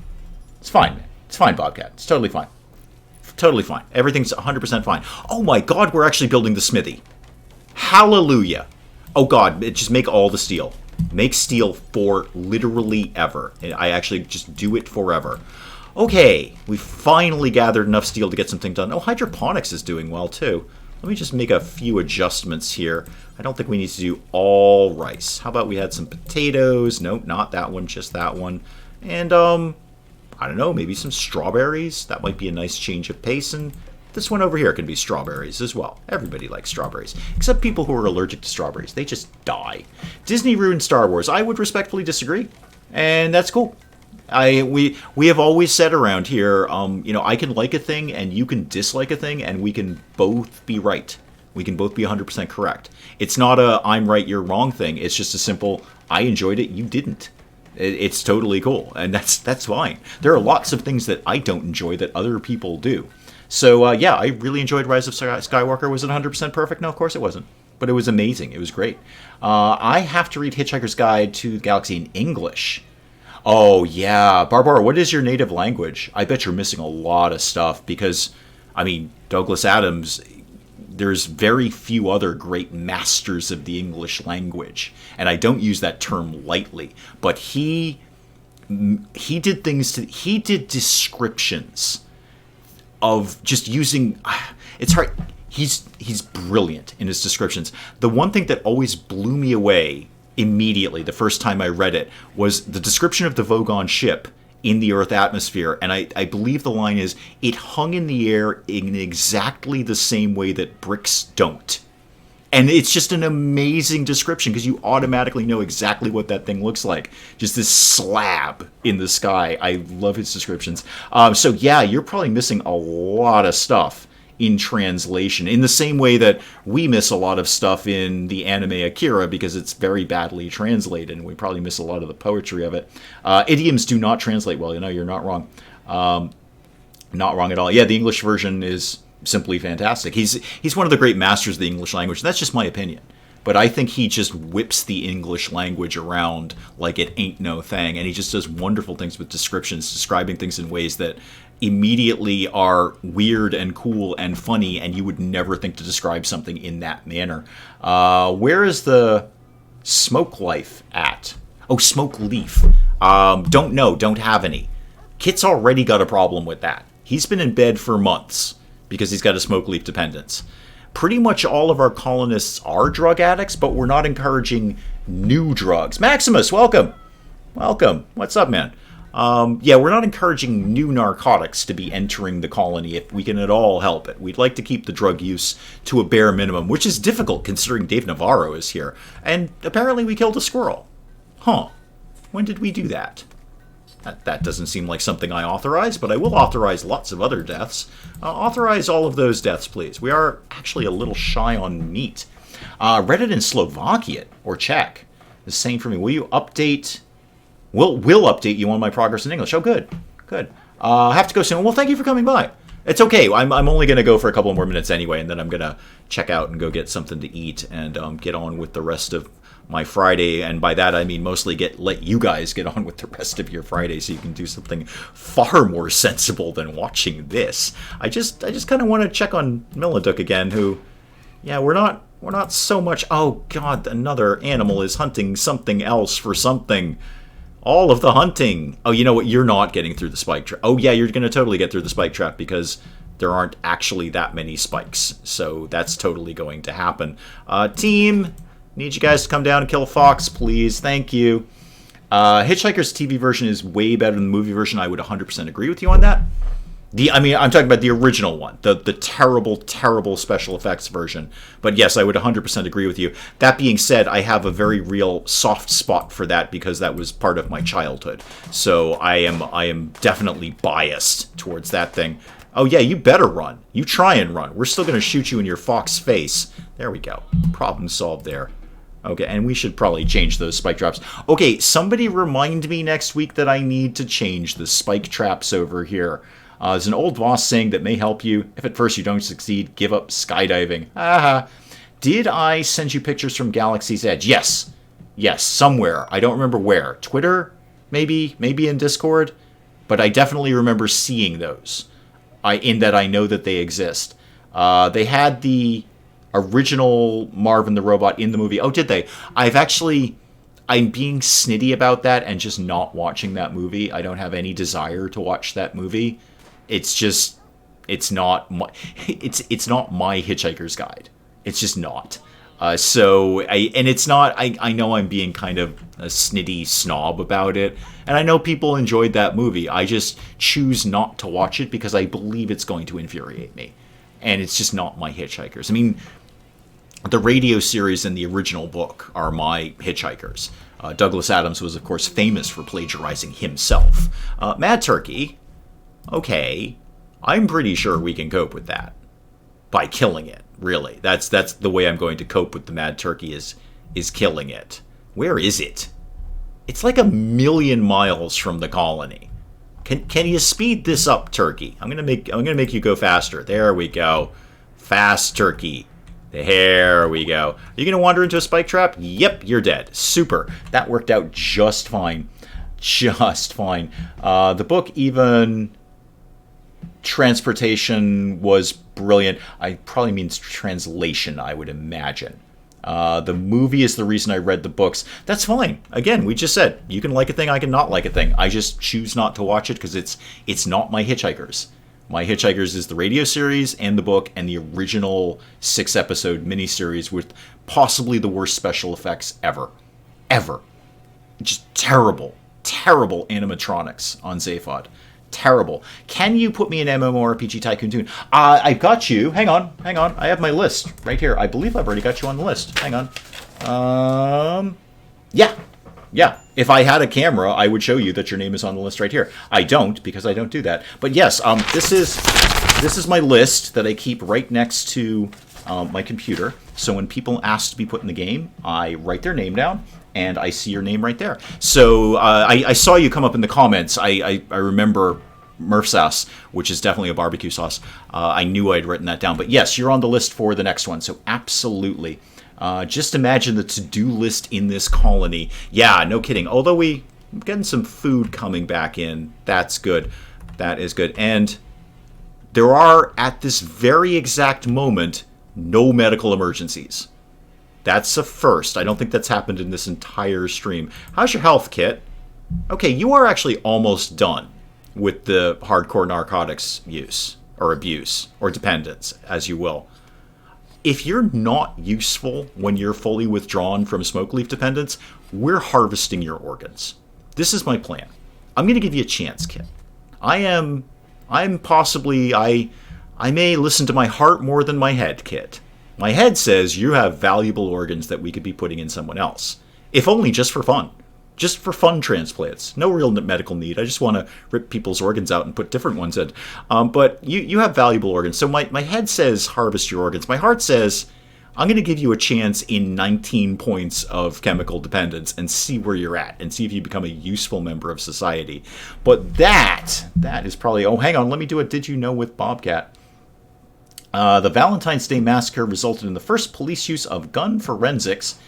It's fine, man. It's fine, Bobcat. It's totally fine. Totally fine. Everything's 100% fine. Oh my god, we're actually building the smithy. Hallelujah. Oh god, just make all the steel. Make steel for literally ever. I actually just do it forever. Okay, we finally gathered enough steel to get something done. Oh, hydroponics is doing well too. Let me just make a few adjustments here. I don't think we need to do all rice. How about we had some potatoes? Nope, not that one, just that one. And, I don't know, maybe some strawberries? That might be a nice change of pace. And this one over here can be strawberries as well. Everybody likes strawberries. Except people who are allergic to strawberries. They just die. Disney ruined Star Wars. I would respectfully disagree. And that's cool. We have always said around here, you know, I can like a thing and you can dislike a thing, and we can both be right. We can both be 100% correct. It's not a I'm right, you're wrong thing. It's just a simple I enjoyed it, you didn't. It's totally cool, and that's fine. There are lots of things that I don't enjoy that other people do. So, yeah, I really enjoyed Rise of Skywalker. Was it 100% perfect? No, of course it wasn't. But it was amazing. It was great. I have to read Hitchhiker's Guide to the Galaxy in English. Oh, yeah. Barbara, what is your native language? I bet you're missing a lot of stuff because, I mean, Douglas Adams there's very few other great masters of the English language, and I don't use that term lightly. But he did things to he did descriptions of just using. It's hard. He's brilliant in his descriptions. The one thing that always blew me away immediately the first time I read it was the description of the Vogon ship in the Earth atmosphere, and I believe the line is, it hung in the air in exactly the same way that bricks don't. And it's just an amazing description because you automatically know exactly what that thing looks like. Just this slab in the sky. I love his descriptions. So yeah, you're probably missing a lot of stuff in translation, in the same way that we miss a lot of stuff in the anime Akira because it's very badly translated, and we probably miss a lot of the poetry of it. Idioms do not translate well. You're not wrong. Not wrong at all. Yeah, the English version is simply fantastic. He's one of the great masters of the English language. That's just my opinion. But I think he just whips the English language around like it ain't no thing, and he just does wonderful things with descriptions, describing things in ways that immediately are weird and cool and funny, and you would never think to describe something in that manner. Where is the smoke life at? Oh, smoke leaf. Don't know. Don't have any. Kit's already got a problem with that. He's been in bed for months because he's got a smoke leaf dependence. Pretty much all of our colonists are drug addicts, but we're not encouraging new drugs. Maximus, welcome. Welcome. What's up, man? Yeah, we're not encouraging new narcotics to be entering the colony if we can at all help it. We'd like to keep the drug use to a bare minimum, which is difficult considering Dave Navarro is here. And apparently we killed a squirrel. Huh. When did we do that? That doesn't seem like something I authorize, but I will authorize lots of other deaths. Authorize all of those deaths, please. We are actually a little shy on meat. Read it in Slovakian or Czech. The same for me. Will you update... We'll update you on my progress in English. Oh, good. Good. I have to go soon. Well, thank you for coming by. It's okay. I'm only going to go for a couple more minutes anyway, and then I'm going to check out and go get something to eat and get on with the rest of my Friday. And by that, I mean mostly let you guys get on with the rest of your Friday so you can do something far more sensible than watching this. I just kind of want to check on Milladuk again, who, yeah, we're not so much, oh, God, another animal is hunting something else for something. All of the hunting. Oh, you know what? You're not getting through the spike trap. Oh, yeah, you're going to totally get through the spike trap because there aren't actually that many spikes. So that's totally going to happen. Team, need you guys to come down and kill a fox, please. Thank you. Hitchhiker's TV version is way better than the movie version. I would 100% agree with you on that. I'm talking about the original one, the terrible, terrible special effects version. But yes, I would 100% agree with you. That being said, I have a very real soft spot for that because that was part of my childhood. So I am definitely biased towards that thing. Oh yeah, you better run. You try and run. We're still going to shoot you in your fox face. There we go. Problem solved there. Okay, and we should probably change those spike traps. Okay, somebody remind me next week that I need to change the spike traps over here. There's an old boss saying that may help you. If at first you don't succeed, give up skydiving. Haha. Did I send you pictures from Galaxy's Edge? Yes. Yes, somewhere. I don't remember where. Twitter? Maybe in Discord? But I definitely remember seeing those. In that I know that they exist. They had the original Marvin the Robot in the movie. Oh, did they? I'm being snitty about that and just not watching that movie. I don't have any desire to watch that movie. It's not my Hitchhiker's Guide. It's just not. I know I'm being kind of a snitty snob about it, and I know people enjoyed that movie. I just choose not to watch it because I believe it's going to infuriate me, and it's just not my Hitchhikers. I mean, the radio series and the original book are my Hitchhikers. Douglas Adams was, of course, famous for plagiarizing himself. Mad Turkey, okay, I'm pretty sure we can cope with that by killing it. Really, that's the way I'm going to cope with the Mad Turkey is killing it. Where is it? It's like 1,000,000 miles from the colony. Can you speed this up, Turkey? I'm gonna make you go faster. There we go. Fast Turkey. There we go. Are you going to wander into a spike trap? Yep, you're dead. Super. That worked out just fine. Just fine. The book even... transportation was brilliant. I probably means translation, I would imagine. The movie is the reason I read the books. That's fine. Again, we just said you can like a thing, I can not like a thing. I just choose not to watch it because it's not my Hitchhikers. My Hitchhikers is the radio series and the book and the original 6-episode miniseries with possibly the worst special effects ever. Ever. Just terrible, terrible animatronics on Zaphod. Terrible. Can you put me an MMORPG Tycoon Dune? I've got you. Hang on. I have my list right here. I believe I've already got you on the list. Hang on. Yeah. If I had a camera, I would show you that your name is on the list right here. I don't, because I don't do that. But yes, this is my list that I keep right next to my computer. So when people ask to be put in the game, I write their name down, and I see your name right there. So I saw you come up in the comments. I remember Murph sauce, which is definitely a barbecue sauce. I knew I'd written that down. But yes, you're on the list for the next one. So absolutely. Just imagine the to-do list in this colony. Yeah, no kidding. Although we're getting some food coming back in. That's good. That is good. And there are, at this very exact moment, no medical emergencies. That's a first. I don't think that's happened in this entire stream. How's your health, Kit? Okay, you are actually almost done with the hardcore narcotics use, or abuse, or dependence, as you will. If you're not useful when you're fully withdrawn from smoke leaf dependence, we're harvesting your organs. This is my plan. I'm going to give you a chance, Kit. I may listen to my heart more than my head, Kit. My head says you have valuable organs that we could be putting in someone else. If only just for fun. Just for fun transplants. No real medical need. I just want to rip people's organs out and put different ones in. But you have valuable organs. So my head says harvest your organs. My heart says I'm going to give you a chance in 19 points of chemical dependence and see where you're at and see if you become a useful member of society. But that is probably... Oh, hang on. Let me do a Did You Know with Bobcat. The Valentine's Day Massacre resulted in the first police use of gun forensics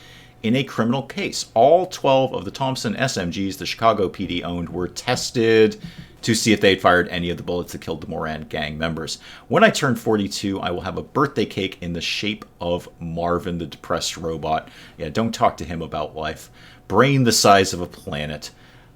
in a criminal case. All 12 of the Thompson SMGs the Chicago PD owned were tested to see if they had fired any of the bullets that killed the Moran gang members. When I turn 42, I will have a birthday cake in the shape of Marvin the depressed robot. Yeah, don't talk to him about life. Brain the size of a planet.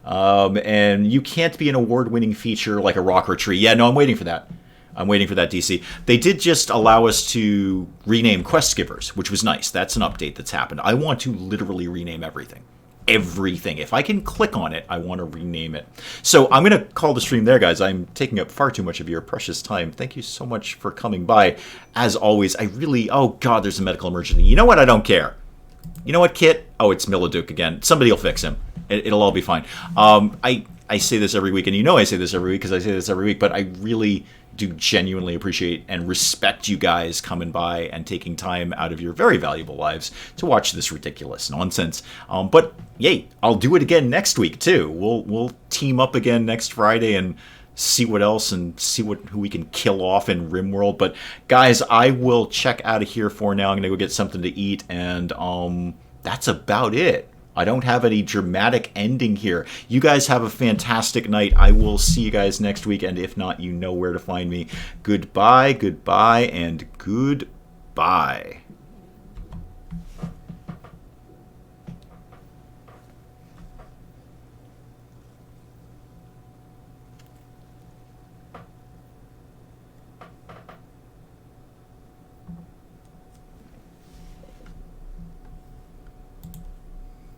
And you can't be an award-winning feature like a rocker tree. Yeah, no, I'm waiting for that. DC. They did just allow us to rename quest givers, which was nice. That's an update that's happened. I want to literally rename everything. Everything. If I can click on it, I want to rename it. So I'm going to call the stream there, guys. I'm taking up far too much of your precious time. Thank you so much for coming by. As always, I really... Oh, God, there's a medical emergency. You know what? I don't care. You know what, Kit? Oh, it's Milladuke again. Somebody will fix him. It'll all be fine. I say this every week, and you know I say this every week because I say this every week, but I really do genuinely appreciate and respect you guys coming by and taking time out of your very valuable lives to watch this ridiculous nonsense. But yay, I'll do it again next week too. We'll team up again next Friday and see what else and see who we can kill off in RimWorld. But guys, I will check out of here for now. I'm gonna go get something to eat, and that's about it. I don't have any dramatic ending here. You guys have a fantastic night. I will see you guys next week, and if not, you know where to find me. Goodbye, and goodbye.